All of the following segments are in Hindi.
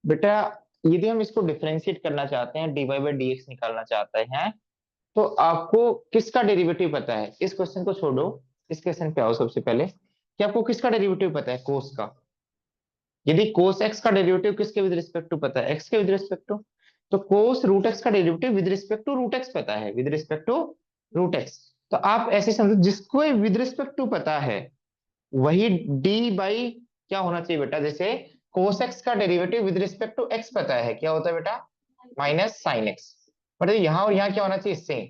बेटा यदि हम इसको डिफरेंशिएट करना चाहते हैं, dy बाई डी एक्स निकालना चाहते हैं, तो आपको किसका डेरिवेटिव पता है? इस क्वेश्चन को छोड़ो, इस क्वेश्चन पे आओ सबसे पहले कि आपको किसका डेरिवेटिव पता है? कोस का। यदि कोस एक्स का डेरिवेटिव किसके विद रिस्पेक्ट टू पता है? एक्स के विद रिस्पेक्ट टू। तो कोस रूट एक्स का derivative with respect to root x पता है, with respect to root x. तो आप ऐसे समझो, जिसको विद रिस्पेक्ट टू पता है वही डी बाई क्या होना चाहिए बेटा? जैसे कोस एक्स का derivative with respect to x पता है, क्या होता है बेटा? Minus sine x. मतलब यहाँ और यहाँ क्या होना चाहिए? सेम।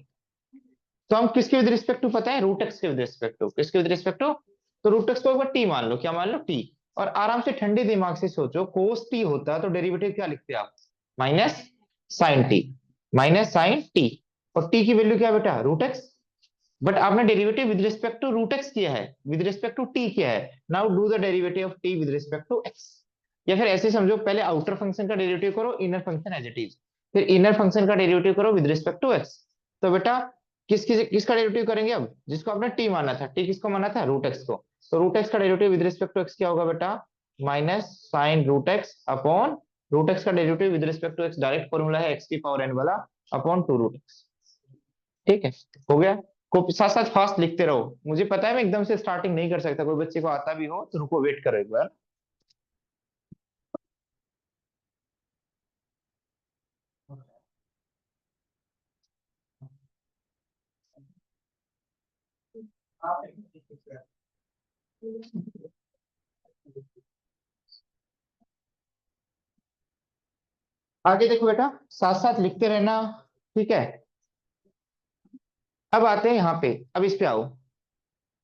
तो हम किसके विद रिस्पेक्ट टू पता है? रूट एक्स के विद रिस्पेक्ट टू। किसके विद रिस्पेक्ट टू? तो रूट एक्स को एक बार टी मान लो। क्या मान लो? टी। और आराम से ठंडे दिमाग से सोचो, कोस टी होता तो डेरिवेटिव क्या लिखते आप? Minus sine t. Minus sine t. और टी की वैल्यू क्या है बेटा? Root x. बट आपने derivative with respect to root x किया है, विद रिस्पेक्ट टू टी किया है। Now do the derivative of t with respect to x. या फिर ऐसे समझो, पहले आउटर फंक्शन का डेरिवेटिव करो, inner function as it is. फिर इनर फंक्शन का डेरिवेटिव करो विद रिस्पेक्ट टू एक्स। तो बेटा किसका डेरिवेटिव करेंगे अब? जिसको आपने टी माना था। टी किसको माना था? रूट एक्स को। तो रूट एक्स का derivative with respect to x क्या होगा बेटा? Minus sine root X upon root x का derivative with respect to X, direct formula है एक्स की पावर एन वाला, अपॉन टू रूट एक्स। ठीक है, हो गया। को साथ साथ फास्ट लिखते रहो। मुझे पता है मैं एकदम से स्टार्टिंग नहीं कर सकता, कोई बच्चे को आता भी हो तो रुको, वेट करो एक बार। आगे देखो बेटा, साथ साथ लिखते रहना। ठीक है, अब आते हैं यहाँ पे। अब इस पे आओ।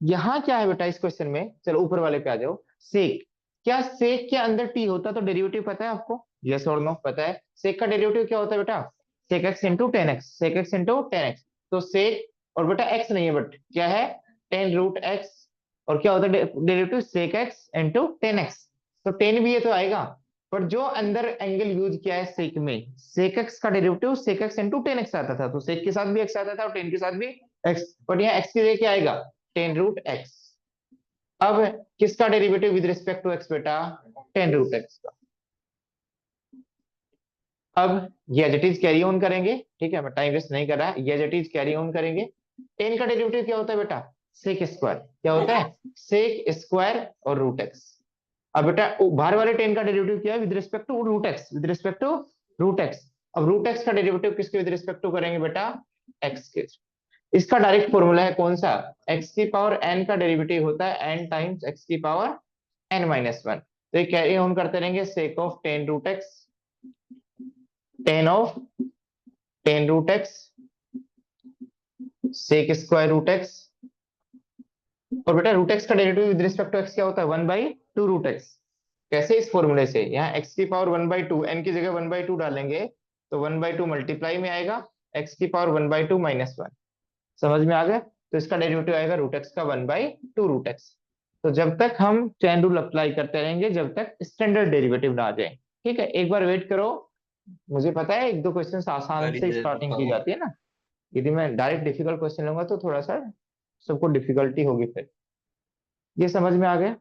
यहाँ क्या है बेटा इस क्वेश्चन में? चलो ऊपर वाले पे आ जाओ। सेक। क्या सेक के अंदर टी होता तो डेरिवेटिव पता है आपको? यस और नो पता है? सेक का डेरिवेटिव क्या होता है बेटा? Sec x into tan x. Sec x into tan x. तो सेक, और बेटा एक्स नहीं है बट क्या है? Tan root x. और क्या होता है derivative? Sec x into tan x. तो टेन भी ये तो आएगा। पर जो अंदर एंगल यूज किया है सेक में, सेक एक्स का derivative sec x into tan x आता था, तो सेक के साथ भी एक्स आता था और टेन के साथ भी एक्स। बट यहाँ एक्स की जगह क्या आएगा? Tan root x. अब किसका derivative with respect to x बेटा? टेन रूट एक्स का। अब ये as it is carry on करेंगे। ठीक है, मैं टाइम वेस्ट नहीं कर रहा, ये as it is carry on करेंगे। टेन का डेरिवेटिव क्या होता है बेटा? Sec square. क्या होता है? सेक स्क्वायर और रूट एक्स। अब बेटा बाहर वाले टेन का डेरिवेटिव क्या है? With respect to root x, with respect to root x. अब रूट एक्स का डेरिवेटिव किसके विद रिस्पेक्ट टू करेंगे बेटा? एक्स के। इसका डायरेक्ट फॉर्मूला है कौन सा? एक्स की पावर एन का डेरिवेटिव होता है एन टाइम्स एक्स की पावर एन माइनस वन। तो ये कैरी ऑन करते रहेंगे। Sec of tan root x, tan of tan root x, sec square root x. और बेटा रूट एक्स का derivative with respect to x क्या होता है? One by two root x. कैसे? इस फॉर्मूले से। यहाँ एक्स की power one by two, n की जगह वन बाई टू डालेंगे तो वन बाई टू मल्टीप्लाई में आएगा, एक्स की power one by two minus one. समझ में आ गया? तो इसका डेरिवेटिव आएगा रूट एक्स का one by two root x. तो जब तक हम चैन रूल अप्लाई करते रहेंगे जब तक स्टैंडर्ड डेरिवेटिव ना आ जाए। ठीक है, एक बार वेट करो। मुझे पता है एक दो क्वेश्चन आसान से स्टार्टिंग की जाती है ना। यदि मैं डायरेक्ट डिफिकल्ट क्वेश्चन लूंगा तो थोड़ा सा सबको डिफिकल्टी होगी फिर। ये समझ में आ गया?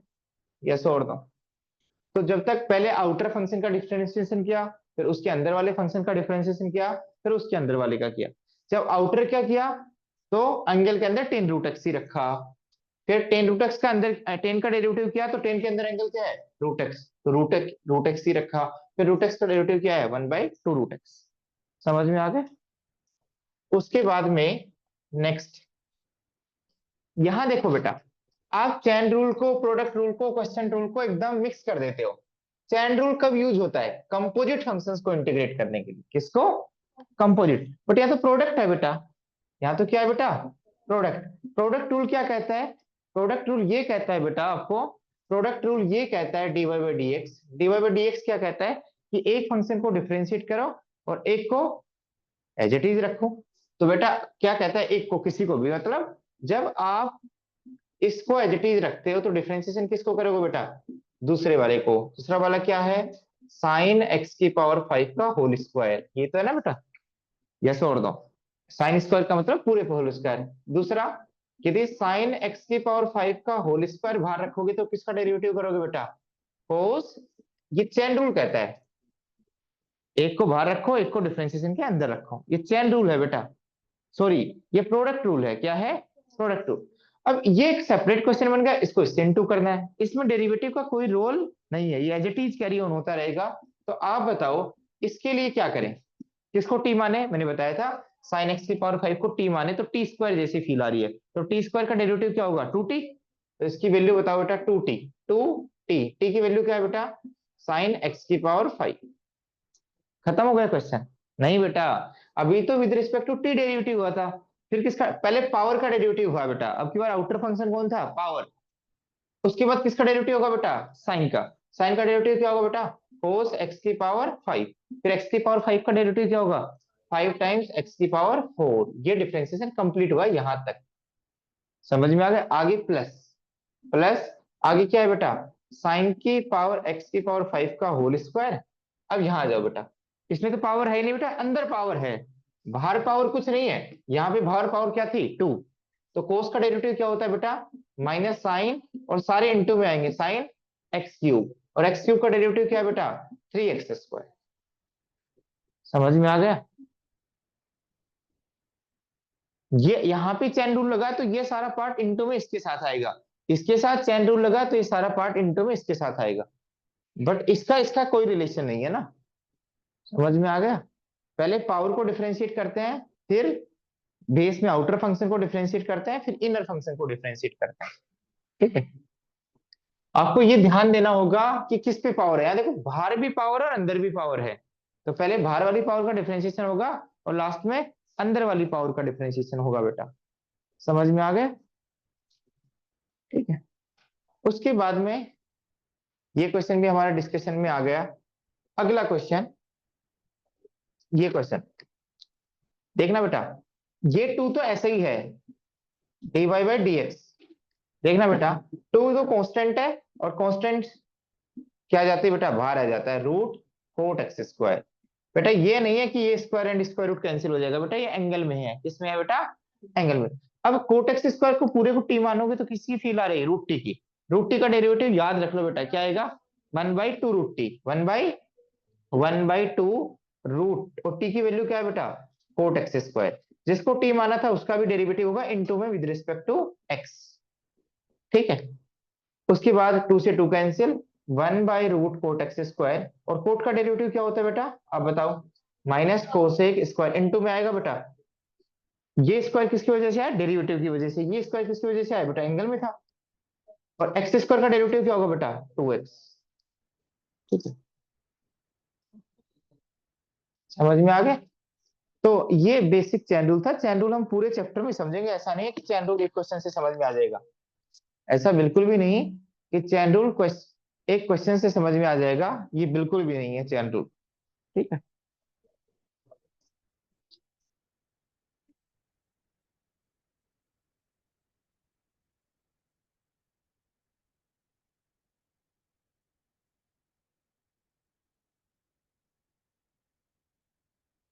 यस और नो? तो जब तक पहले आउटर फंक्शन का डिफरेंशिएशन किया, फिर उसके अंदर वाले फंक्शन का डिफरेंशिएशन किया, फिर उसके अंदर वाले का किया। जब आउटर क्या किया, तो एंगल के अंदर टेन रूट एक्स ही रखा। फिर टेन रूट एक्स का अंदर टेन का डेरिवेटिव किया, तो टेन के अंदर एंगल क्या है? रूट एक्स, तो रूट एक्स ही रखा। फिर रूट एक्स का डेरिवेटिव क्या है? One by two root x. समझ में आ गया? उसके बाद में नेक्स्ट, यहां देखो बेटा, आप चैन रूल को, प्रोडक्ट रूल को, क्वेश्चन रूल को एकदम मिक्स कर देते हो। चैन रूल कब यूज होता है? कंपोजिट फंक्शंस को इंटीग्रेट करने के लिए। किसको? कंपोजिट। बट यहाँ तो प्रोडक्ट है बेटा। यहाँ तो क्या है बेटा? प्रोडक्ट। प्रोडक्ट रूल क्या कहता है? प्रोडक्ट रूल ये कहता है बेटा आपको, प्रोडक्ट रूल ये कहता है d y by d x. D y by d x क्या कहता है? कि एक फंक्शन को डिफरेंशिएट करो और एक को एज इट इज रखो। तो बेटा क्या कहता है? एक को, किसी को भी, मतलब जब आप इसको एज इट इज रखते हो तो डिफरेंशिएशन किसको करोगे बेटा? दूसरे वाले को। दूसरा वाला क्या है? साइन एक्स की पावर फाइव का होल स्क्वायर। ये तो है ना बेटा? यस और दो? साइन स्क्वायर का मतलब पूरे पे होल स्क्वायर। दूसरा, यदि साइन एक्स की पावर फाइव का होल स्क्वायर बाहर रखोगे तो किसका डेरिवेटिव करोगे बेटा? कोस। ये चैन रूल कहता है। एक को बाहर रखो, एक को डिफरेंशिएशन के अंदर रखो, ये चेन रूल है बेटा। सॉरी, ये प्रोडक्ट रूल है। क्या है? Product rule. अब ये एक सेपरेट क्वेश्चन बन गया, इसको इससे इंटू करना है, इसमें डेरिवेटिव का कोई रोल नहीं है, ये as it is carry on होता रहेगा। तो आप बताओ इसके लिए क्या करें? किसको टी माने? मैंने बताया था साइन एक्स की पावर 5 को टी माने तो टी स्क्वायर जैसी फील आ रही है, तो टी स्क्वायर का डेरिवेटिव क्या होगा? 2t। तो इसकी वैल्यू बताओ बेटा, 2t। 2t, टी की वैल्यू क्या है बेटा? साइन एक्स की पावर 5। खत्म हो गया क्वेश्चन? नहीं बेटा, अभी तो with respect to t derivative हुआ था, फिर किसका? पहले पावर का डेरिवेटिव हुआ बेटा, अब की बार आउटर फंक्शन कौन था? पावर। उसके बाद किसका डेरिवेटिव होगा बेटा? साइन का। साइन का डेरिवेटिव क्या होगा बेटा? कोस एक्स की पावर 5। फिर एक्स की पावर 5 का डेरिवेटिव क्या होगा? 5 टाइम्स एक्स की पावर 4। ये डिफरेंशिएशन कंप्लीट हुआ यहां तक। समझ में आ गया? आगे प्लस। प्लस आगे क्या है बेटा? साइन की पावर एक्स की पावर 5 का होल स्क्वायर। अब यहां आ जाओ बेटा, इसमें तो पावर है ही नहीं बेटा, अंदर पावर है, बाहर पावर कुछ नहीं है। यहाँ पे बाहर पावर क्या थी? 2। तो कोस का डेरिवेटिव क्या होता है बेटा? माइनस साइन, और सारे इंटू में आएंगे, साइन एक्स क्यूब, और एक्स क्यूब का डेरिवेटिव क्या है बेटा? 3x²। समझ में आ गया? ये यहाँ पे चैन रूल लगा तो ये सारा पार्ट इंटू में इसके साथ आएगा, इसके साथ चैन रूल लगा तो ये सारा पार्ट इंटू में इसके साथ आएगा, बट इसका इसका कोई रिलेशन नहीं है ना। समझ में आ गया? पहले पावर को डिफरेंशिएट करते हैं, फिर बेस में आउटर फंक्शन को डिफरेंशिएट करते हैं, फिर इनर फंक्शन को डिफरेंशिएट करते हैं। ठीक है? आपको ये ध्यान देना होगा कि किस पे पावर है। यहाँ देखो, बाहर भी पावर और अंदर भी पावर है, तो पहले बाहर वाली पावर का डिफरेंशिएशन होगा और लास्ट में अंदर वाली पावर का डिफरेंशिएशन होगा बेटा। समझ में आ गया? ठीक है। उसके बाद में ये क्वेश्चन भी हमारा डिस्कशन में आ गया। अगला क्वेश्चन, ये क्वेश्चन देखना बेटा, ये टू तो ऐसे ही है, dy बाई डी एक्स। देखना बेटा, टू तो कांस्टेंट है, और कांस्टेंट क्या आ जाती है बेटा? बाहर आ जाता है, रूट कोट एक्स स्क्वायर। बेटा ये नहीं है कि ये square and square root cancel हो जाएगा, बेटा ये एंगल में है। किसमें है बेटा? एंगल में। अब कोट एक्स स्क्वायर को पूरे को टी मानोगे तो किसकी फील आ रही है? रूट टी की। रूट टी का डेरिवेटिव याद रख लो बेटा, क्या आएगा? 1/2 रूट टी, 1/2 रूट, और टी की वैल्यू क्या है बेटा? Cot x square. जिसको टी माना था उसका भी डेरिवेटिव होगा इनटू में विद रिस्पेक्ट टू एक्स। ठीक है? उसके बाद 2 से 2 कैंसिल, 1/रूट कोट एक्स स्क्वायर, और कोट का डेरिवेटिव क्या होता है बेटा? अब बताओ। माइनस कोसेक स्क्वायर, इनटू में आएगा बेटा। ये स्क्वायर किसकी वजह से आया? डेरिवेटिव की वजह से। ये स्क्वायर किसकी वजह से आया बेटा? एंगल में था। और एक्स स्क्वायर का डेरिवेटिव क्या होगा बेटा? 2x। ठीक है? समझ में आ गया? तो ये बेसिक चैन रूल था। चैन रूल हम पूरे चैप्टर में समझेंगे, ऐसा नहीं है कि चैन रूल एक क्वेश्चन से समझ में आ जाएगा, ऐसा बिल्कुल भी नहीं कि चैन रूल एक क्वेश्चन से समझ में आ जाएगा, ये बिल्कुल भी नहीं है चैन रूल। ठीक है?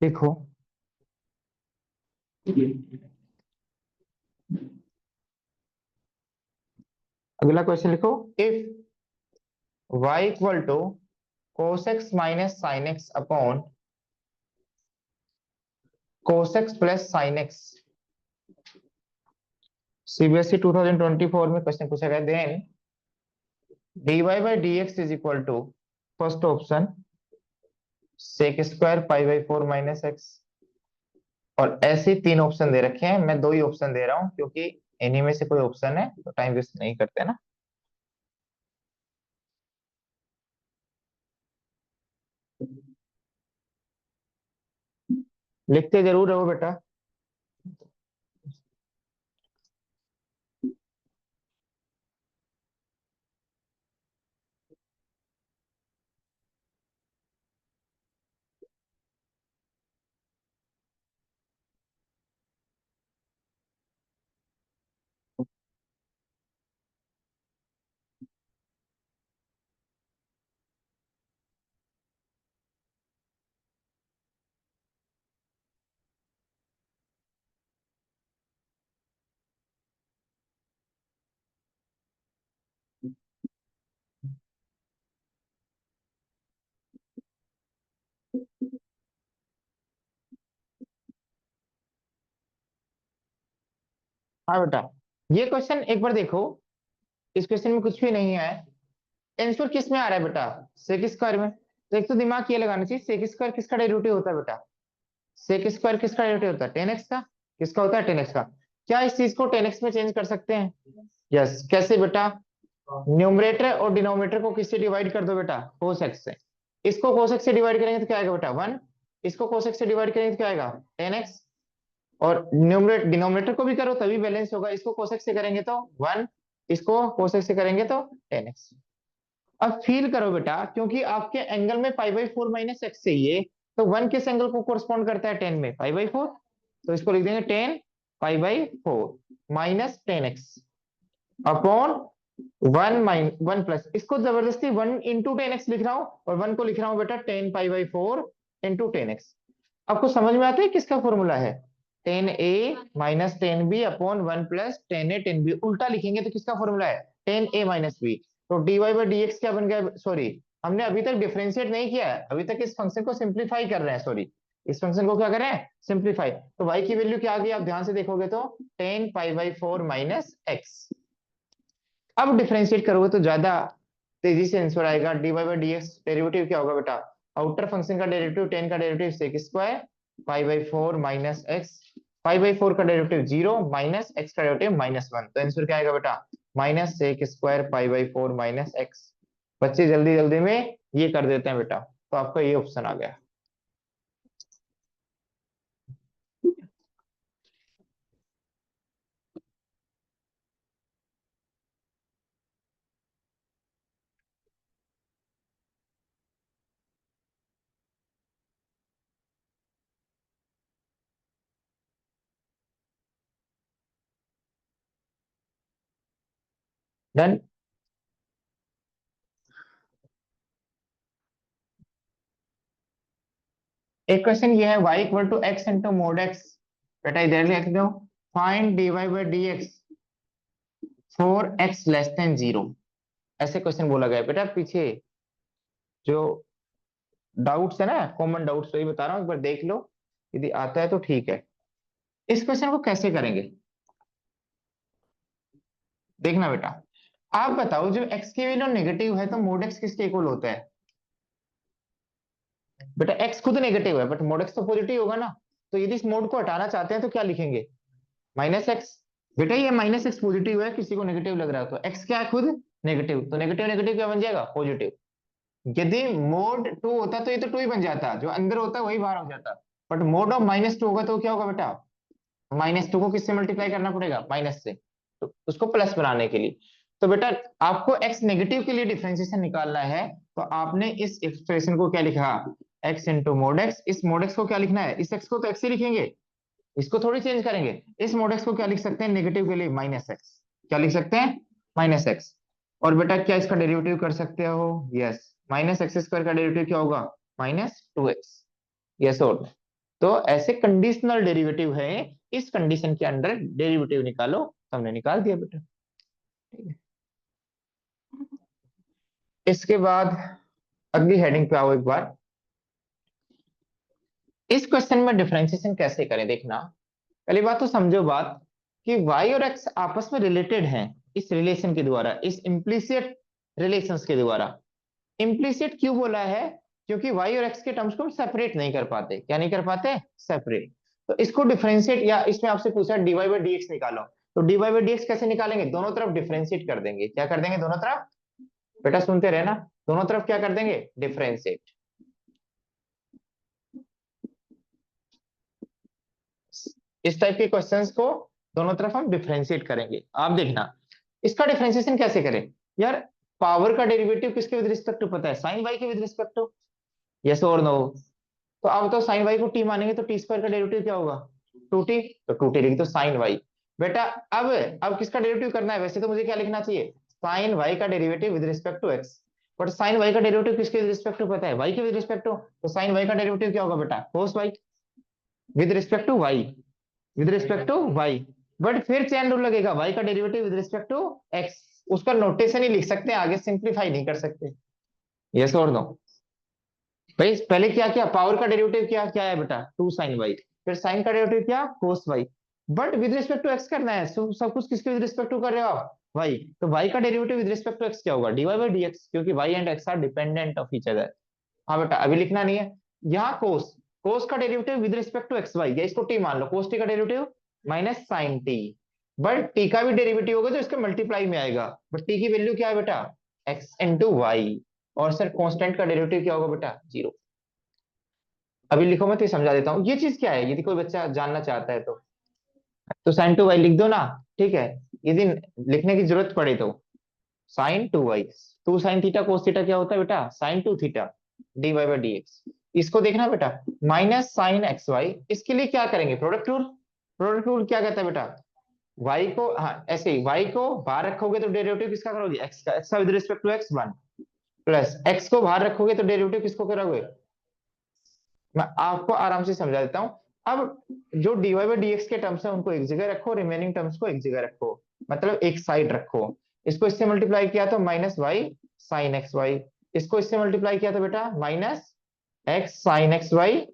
देखो, अगला क्वेश्चन लिखो। If y equal to cos x minus sine x upon cos x plus sine x. CBSE 2024 में क्वेश्चन पूछा गया। Then dy by d x is equal to, first option sec square pi by 4 minus x. और ऐसे ही तीन ऑप्शन दे रखे हैं, मैं दो ही ऑप्शन दे रहा हूं क्योंकि इन्हीं में से कोई ऑप्शन है तो टाइम वेस्ट नहीं करते ना। लिखते जरूर रहो बेटा। हाँ बेटा, ये क्वेश्चन एक बार देखो, इस क्वेश्चन में कुछ भी नहीं है। आंसर किस में आ रहा है बेटा? सेक स्क्वायर में। तो एक तो दिमाग ये लगाना चाहिए, सेक स्क्वायर किसका डेरिवेटिव होता है बेटा? सेक स्क्वायर किसका डेरिवेटिव होता है? 10x का। किसका होता है? 10x का। क्या इस चीज को 10x में चेंज कर सकते हैं? यस। कैसे बेटा? न्यूमरेटर और डिनोमिनेटर को किससे डिवाइड कर दो बेटा? cos x से। इसको cos x से डिवाइड करेंगे तो क्या आएगा बेटा? 1। इसको cos x से डिवाइड करेंगे तो क्या आएगा? 10x। और न्यूमरेटर डिनोमिनेटर को भी करो तभी बैलेंस होगा। इसको cos x से करेंगे तो 1, इसको cos x से करेंगे तो 10x। अब फील करो बेटा, क्योंकि आपके एंगल में पाई बाई फोर माइनस एक्स चाहिए, तो 1 किस एंगल को कोरस्पॉन्ड करता है 10 में? पाई बाई फोर। तो इसको लिख देंगे 10 pi by four minus 10x upon 1 plus, इसको जबरदस्ती 1 into 10x लिख रहा हूं, और 1 को लिख रहा हूं बेटा 10 pi by four into 10x। आपको समझ में आता है किसका फॉर्मूला है? 10a minus 10b upon 1 plus 10a 10b। उल्टा लिखेंगे तो किसका फॉर्मूला है? 10a minus b। तो dy बाई डी एक्स क्या बन गया? सॉरी, हमने अभी तक डिफरेंशिएट नहीं किया है, अभी तक इस फंक्शन को सिंप्लीफाई कर रहे हैं। सॉरी, इस फंक्शन को क्या कर रहे हैं? सिंप्लीफाई। तो y की वैल्यू क्या आ गई? आप ध्यान से देखोगे तो 10 pi by four minus x. अब डिफरेंशिएट करोगे तो ज्यादा तेजी से आंसर आएगा। dy by d x derivative क्या होगा बेटा? आउटर फंक्शन का डेरिवेटिव 10 का derivative sec square pi by four minus x. Pi by four का डेरिवेटिव 0 माइनस एक्स का डेरिवेटिव -1। तो आंसर क्या आएगा बेटा? Minus sec square pi by four minus x. बच्चे जल्दी जल्दी में ये कर देते हैं बेटा, तो आपका ये ऑप्शन आ गया। डन। एक क्वेश्चन ये है, y equal to x into mod x. बेटा इधर लिख दो, find dy by d x for x less than zero. ऐसे क्वेश्चन बोला गया है बेटा। पीछे जो डाउट्स है ना, कॉमन डाउट्स, वही बता रहा हूँ, एक बार देख लो, यदि आता है तो ठीक है। इस क्वेश्चन को कैसे करेंगे देखना बेटा। आप बताओ, जब x की वैल्यू नेगेटिव है तो मोड x किसके इक्वल होता है? बेटा x खुद नेगेटिव है, बट मोड x तो पॉजिटिव होगा ना। तो यदि इस मोड को हटाना चाहते हैं तो क्या लिखेंगे? Minus x. बेटा ये माइनस एक्स पॉजिटिव है, किसी को नेगेटिव लग रहा है तो x क्या है? खुद नेगेटिव, तो नेगेटिव नेगेटिव क्या बन जाएगा? पॉजिटिव। यदि मोड टू होता तो ये तो टू ही बन जाता, जो अंदर होता है वही बाहर हो जाता। But mode of minus two होगा तो क्या होगा बेटा? -2 को किससे मल्टीप्लाई करना पड़ेगा? माइनस से, तो उसको प्लस बनाने के लिए। तो बेटा आपको x नेगेटिव के लिए डिफरेंशिएशन निकालना है, तो आपने इस एक्सप्रेशन को क्या लिखा? x into mod x. इस मोड एक्स को क्या लिखना है? इस x को तो x ही लिखेंगे, इसको थोड़ी चेंज करेंगे। इस मोड एक्स को क्या लिख सकते हैं नेगेटिव के लिए? Minus x. क्या लिख सकते हैं? Minus x. और बेटा क्या इसका डेरिवेटिव कर सकते हो? यस। माइनस एक्स स्क्वायर का डेरिवेटिव क्या होगा? -2x। यस और no? तो ऐसे कंडीशनल डेरिवेटिव है, इस कंडीशन के अंडर डेरिवेटिव निकालो। हमने निकाल दिया बेटा, ठीक है। इसके बाद अगली हेडिंग पे आओ एक बार। इस क्वेश्चन में डिफरेंशिएशन कैसे करें देखना। पहली बात तो समझो बात, कि y और x आपस में रिलेटेड हैं इस रिलेशन के द्वारा, इस इम्प्लीसिट रिलेशंस के द्वारा। इम्प्लीसिट क्यों बोला है? क्योंकि y और x के टर्म्स को हम सेपरेट नहीं कर पाते। क्या नहीं कर पाते? सेपरेट। तो इसको डिफरेंशिएट, या इसमें आपसे पूछा dy बाई डी एक्स निकालो, तो dy बाई डी एक्स कैसे निकालेंगे? दोनों तरफ डिफरेंशिएट कर देंगे। क्या कर देंगे दोनों तरफ? बेटा सुनते रहे ना, दोनों तरफ क्या कर देंगे? डिफरेंशिएट। इस टाइप के क्वेश्चंस को दोनों तरफ हम डिफरेंशिएट करेंगे। आप देखना इसका डिफरेंशिएशन कैसे करें। यार पावर का डेरिवेटिव किसके विद रिस्पेक्ट टू पता है? साइन वाई के विद रिस्पेक्ट टू। यस और नो? तो अब तो साइन वाई को टी मानेंगे तो टी स्क्वायर का डेरिवेटिव क्या होगा? 2t। तो 2t लिख दो साइन वाई। बेटा अब किसका डेरिवेटिव करना है? वैसे तो मुझे क्या लिखना चाहिए? साइन वाई का derivative with respect to x. But sine y का डेरिवेटिव किसके विद रिस्पेक्ट टू पता है? वाई के विद रिस्पेक्ट टू। तो साइन वाई का डेरिवेटिव क्या होगा बेटा? Cos y with respect to y, with respect to y. But फिर चेन रूल लगेगा, वाई का derivative with respect to x. उसका नोटेशन ही लिख सकते हैं, आगे सिंप्लीफाई नहीं कर सकते। यस और नो? भाई पहले क्या किया? पावर का डेरिवेटिव क्या क्या है बेटा? 2 साइन वाई। फिर साइन का डेरिवेटिव क्या? Cos y. But with respect to x करना है, so सब कुछ किसके विद रिस्पेक्ट टू कर रहे हो आप, वाई। तो वाई का derivative with respect to x क्या होगा, dy बाई dx, क्योंकि y and x are dependent of each other. हाँ बेटा अभी लिखना नहीं है। यहाँ कोस, कोस का derivative with respect to x y, या इसको टी मान लो, कोस टी का derivative minus sine t. But t का भी डेरिवेटिव होगा तो इसके मल्टीप्लाई में आएगा, बट टी की वैल्यू क्या है बेटा, एक्स इंटू वाई। और सर कांस्टेंट का डेरिवेटिव क्या होगा बेटा, जीरो। अभी लिखो मैं तो समझा देता हूँ ये चीज क्या है, यदि कोई बच्चा जानना चाहता है तो साइन टू वाई लिख दो ना, ठीक है। यदि लिखने की जरूरत पड़े तो sine two y, two sine theta cos theta क्या होता है बेटा, sine two theta d y by d x. इसको देखना बेटा, माइनस साइन एक्स वाई, इसके लिए क्या करेंगे, प्रोडक्ट रूल। प्रोडक्ट रूल क्या कहता है बेटा, वाई को, हाँ ऐसे ही, वाई को बाहर रखोगे तो डेरिवेटिव किसका करोगे, एक्स का, एक्स का with respect to x one, plus x को बाहर रखोगे तो डेरिवेटिव किसको करोगे। मैं आपको आराम से समझा देता हूं। अब जो dy बाई डी एक्स के टर्म्स है उनको एक जगह रखो, रिमेनिंग टर्म्स को एक जगह रखो, मतलब एक साइड रखो। इसको इससे मल्टीप्लाई किया तो minus y sine x y, इसको इससे मल्टीप्लाई किया तो बेटा minus x sine x y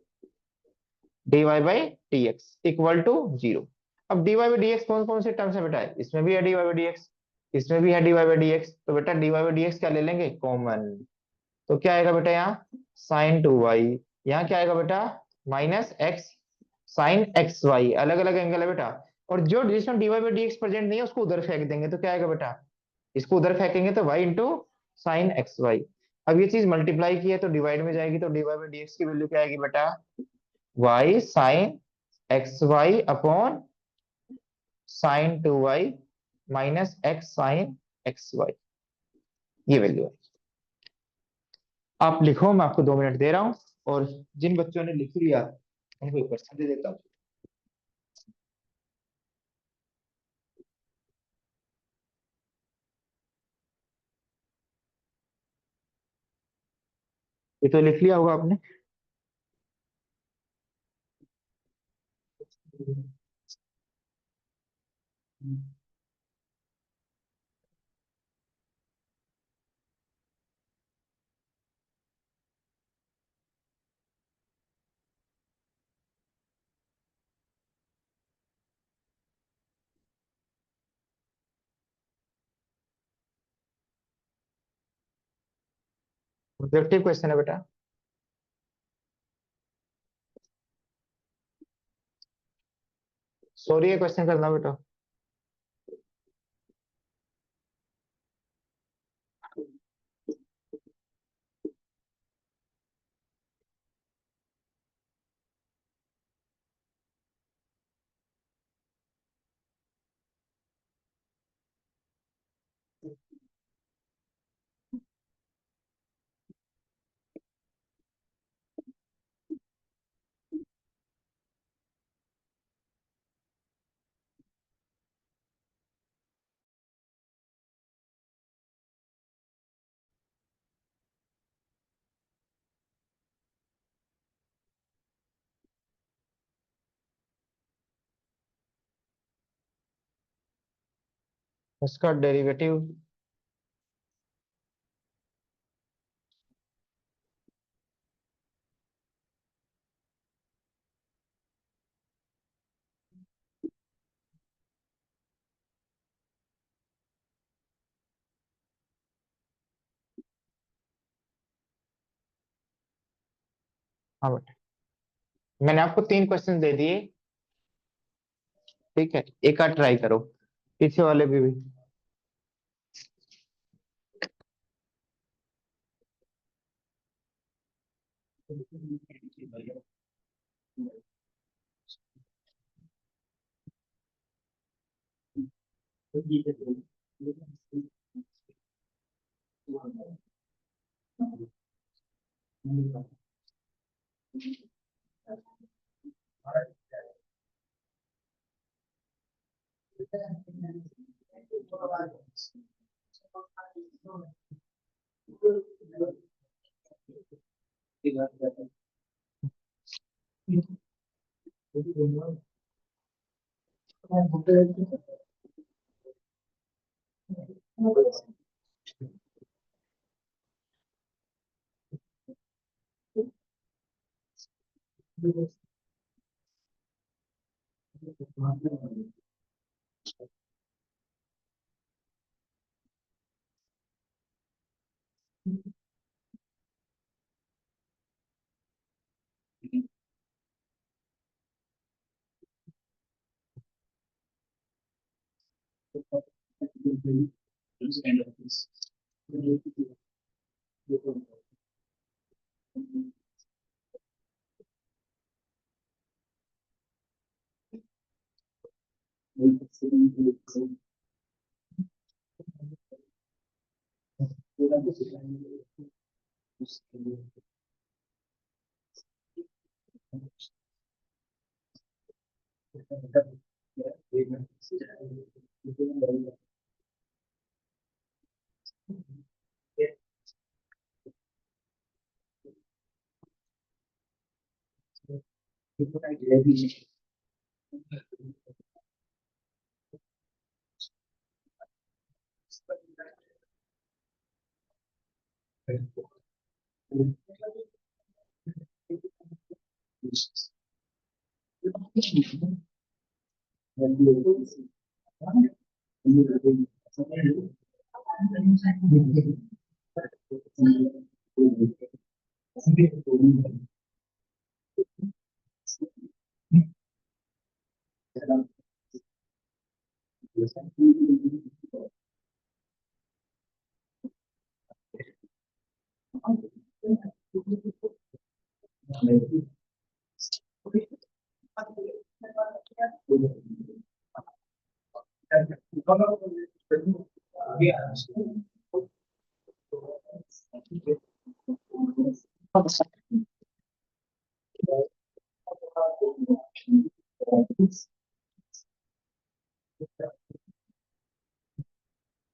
dy by d x equal to zero. अब dy बाई डी एक्स कौन कौन से टर्म्स है बेटा, इसमें भी है dy बाई डी एक्स, इसमें भी है dy बाई डी एक्स, तो बेटा dy बाई डी एक्स क्या ले लेंगे, कॉमन। तो क्या आएगा बेटा यहाँ साइन टू वाई, यहाँ क्या आएगा बेटा minus x sine x y, अलग अलग एंगल है बेटा। और जो जिसमें d y by d x present नहीं है उसको उधर फेंक देंगे, तो क्या आएगा बेटा, इसको उधर फेंकेंगे तो y into sine x y. अब ये चीज मल्टीप्लाई की है तो डिवाइड में जाएगी, तो d y by d x की वैल्यू क्या आएगी बेटा, y sine x y upon sine two y minus x sine x y, ये वैल्यू है। आप लिखो, मैं आपको 2 मिनट दे रहा हूँ, और जिन बच्चों ने लिख लिया उनको एक क्वेश्चन दे देता हूँ। ये तो लिख लिया होगा आपने। ऑब्जेक्टिव क्वेश्चन है बेटा। सॉरी ये क्वेश्चन करना बेटा। उसका डेरिवेटिव, हाँ बेटा मैंने आपको 3 क्वेश्चन दे दिए, ठीक है, एक आध ट्राई करो, पीछे वाले भी।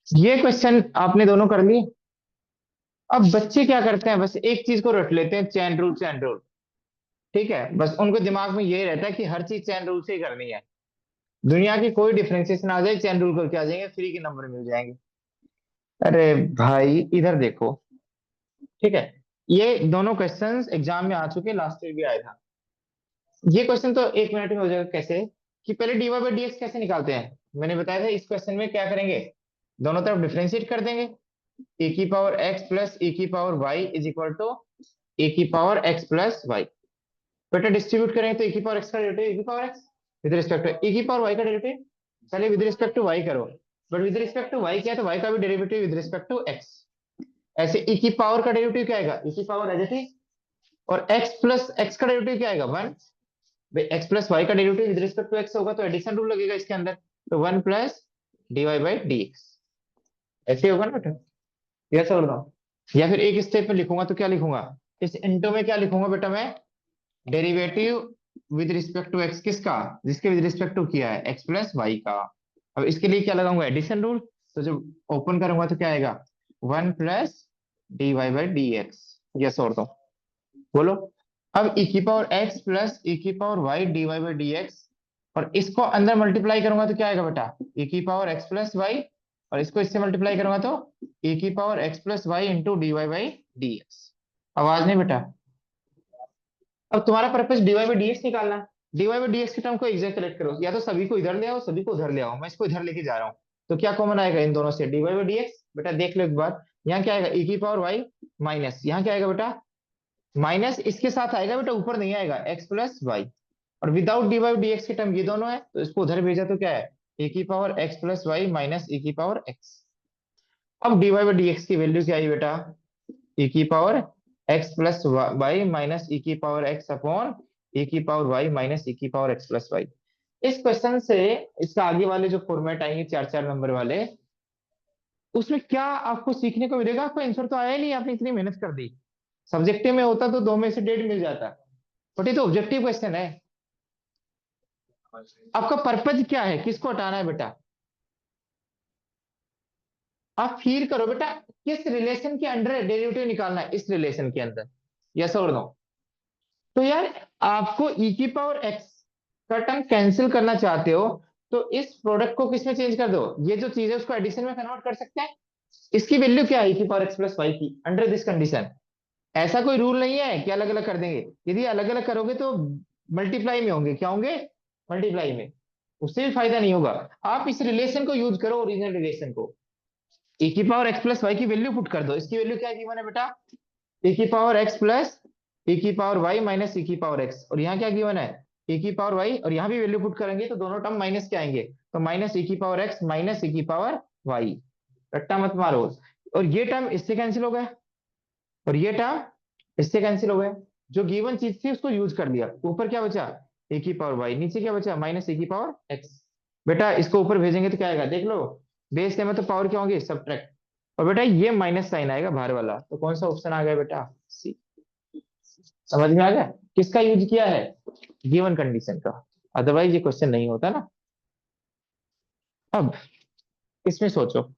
ये क्वेश्चन आपने दोनों कर लिए। अब बच्चे क्या करते हैं, बस एक चीज को रट लेते हैं, चैन रूल चैन रूल। ठीक है, बस उनको दिमाग में यही रहता है कि हर चीज चैन रूल से ही करनी है। दुनिया की कोई डिफरेंशिएशन आ जाए, चैन रूल करके आ जाएंगे, फ्री के नंबर मिल जाएंगे। अरे भाई इधर देखो। ठीक है, ये दोनों क्वेश्चंस एग्जाम में आ चुके, लास्ट ईयर भी आया था। ये क्वेश्चन तो 1 मिनट में हो जाएगा। कैसे कि पहले d y by d x कैसे निकालते हैं, मैंने बताया था। इस क्वेश्चन में क्या करेंगे, दोनों तरफ डिफरेंशिएट कर देंगे। ए की पावर एक्स प्लस ए की power y is equal to a की पावर एक्स प्लस वाई। बेटा डिस्ट्रीब्यूट करेंगे तो ए की पावर एक्स का डेरिवेटिव ए की power x with respect to a की पावर वाई का डेरिवेटिव। पहले विद रिस्पेक्ट टू वाई करो, but with respect to y क्या है, तो वाई का भी derivative with respect to x. ऐसे e की पावर का डेरिवेटिव क्या आएगा, e की पावर एज इट इज। और x प्लस एक्स का डेरिवेटिव क्या आएगा, 1। भाई x प्लस वाई का derivative with respect to x होगा तो एडिशन रूल लगेगा इसके अंदर। तो 1 plus d y by d x. ऐसे होगा ना बेटा, यह समझ रहा हूँ। या फिर एक स्टेप में लिखूंगा तो क्या लिखूंगा, इस इंटो में क्या लिखूंगा बेटा मैं, derivative with respect to x किसका, जिसके विद रिस्पेक्ट टू किया है एक्स प्लस वाई का। अब इसके लिए क्या लगाऊंगा, एडिशन रूल। तो जब ओपन करूंगा तो क्या आएगा, 1 plus d y by d x. Yes और दो, बोलो। अब e की पावर x प्लस e की power y d y by d x. और इसको अंदर मल्टीप्लाई करूंगा तो क्या आएगा बेटा, e की पावर x प्लस वाई। और इसको इससे मल्टीप्लाई करूंगा तो e की power x plus y into d y by d x. आवाज नहीं बेटा। अब तुम्हारा purpose d y by d x निकालना है। D y by d x के टर्म को एग्जैक्ट कलेक्ट करो, या तो सभी को इधर ले आओ, सभी को उधर ले आओ। मैं इसको इधर लेके जा रहा हूँ, तो क्या कॉमन आएगा इन दोनों से, d y by d x. बेटा देख लो एक बार, यहाँ क्या आएगा, e की पावर y माइनस यहाँ क्या आएगा बेटा, माइनस इसके साथ आएगा बेटा, ऊपर नहीं आएगा, एक्स प्लस वाई। और without d y d x के टर्म ये दोनों है, तो इसको उधर भेजा तो क्या है, ए की power x plus y minus a की पावर एक्स। अब d y by d x की वैल्यू क्या आई बेटा, ए की power x plus y minus a की पावर एक्स अपॉन ए की पावर वाई माइनस ए की पावर एक्स प्लस वाई। इस क्वेश्चन से इसका आगे वाले जो फॉर्मेट आएंगे 4 4 नंबर वाले, उसमें क्या आपको सीखने को मिलेगा, आपको आंसर तो आया ही नहीं, आपने इतनी मेहनत कर दी। सब्जेक्टिव में होता तो 2 में से 1.5 मिल जाता, बट ये तो ऑब्जेक्टिव क्वेश्चन है। आपका पर्पज क्या है, किसको हटाना है बेटा, आप फील करो बेटा, किस रिलेशन के अंडर डेरिवेटिव निकालना है, इस रिलेशन के अंदर। यस और नो। तो यार आपको e की पावर x का टर्म कैंसिल करना चाहते हो, तो इस प्रोडक्ट को किसमें चेंज कर दो, ये जो चीज है उसको एडिशन में कन्वर्ट कर सकते हैं। इसकी वैल्यू क्या है, e की पावर x प्लस वाई की, अंडर दिस कंडीशन। ऐसा कोई रूल नहीं है कि अलग अलग कर देंगे, यदि अलग अलग करोगे तो मल्टीप्लाई में होंगे, क्या होंगे, मल्टीप्लाई में। उससे भी फायदा नहीं होगा। आप इस रिलेशन को यूज करो, ओरिजिनल रिलेशन को। e की पावर x प्लस वाई की वैल्यू पुट कर दो। इसकी वैल्यू क्या गिवन है बेटा? e की पावर x प्लस e की पावर y माइनस e की पावर x, और यहाँ क्या गिवन है? e की पावर y, और यहाँ भी वैल्यू पुट करेंगे तो दोनों टर्म माइनस के आएंगे, तो माइनस e की पावर x माइनस e की पावर y। रट्टा मत मारो। और ये टर्म इससे कैंसिल हो गया, और ये टर्म इससे कैंसिल हो गया। जो गिवन चीज थी उसको यूज कर दिया। ऊपर क्या बचा? ए की पावर वाई, नीचे क्या बचा? माइनस ए की पावर एक्स। बेटा इसको ऊपर भेजेंगे तो क्या आएगा देख लो। बेस में तो पावर क्या होंगे? सब्ट्रैक्ट। और बेटा ये माइनस साइन आएगा बाहर वाला, तो कौन सा ऑप्शन आ गया बेटा? सी। समझ में आ गया किसका यूज किया है? गिवन कंडीशन का। अदरवाइज ये क्वेश्चन नहीं होता ना। अब इसमें सोचो।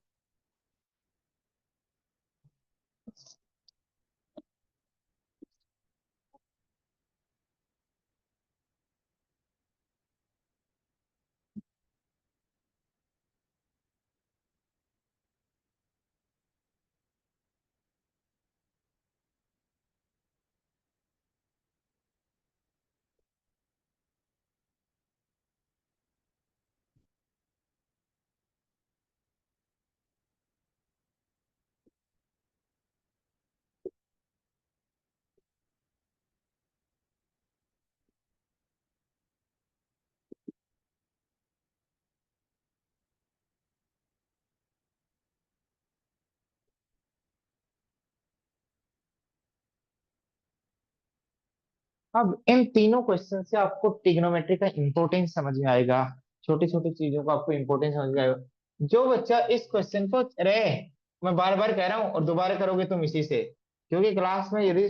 अब इन तीनों क्वेश्चन से आपको ट्रिग्नोमेट्री का इंपॉर्टेंस समझ में आएगा। छोटी छोटी चीजों का आपको इंपॉर्टेंस समझ में आएगा। जो बच्चा इस क्वेश्चन को रहे, मैं बार बार कह रहा हूं और दोबारा करोगे तुम इसी से, क्योंकि क्लास में यदि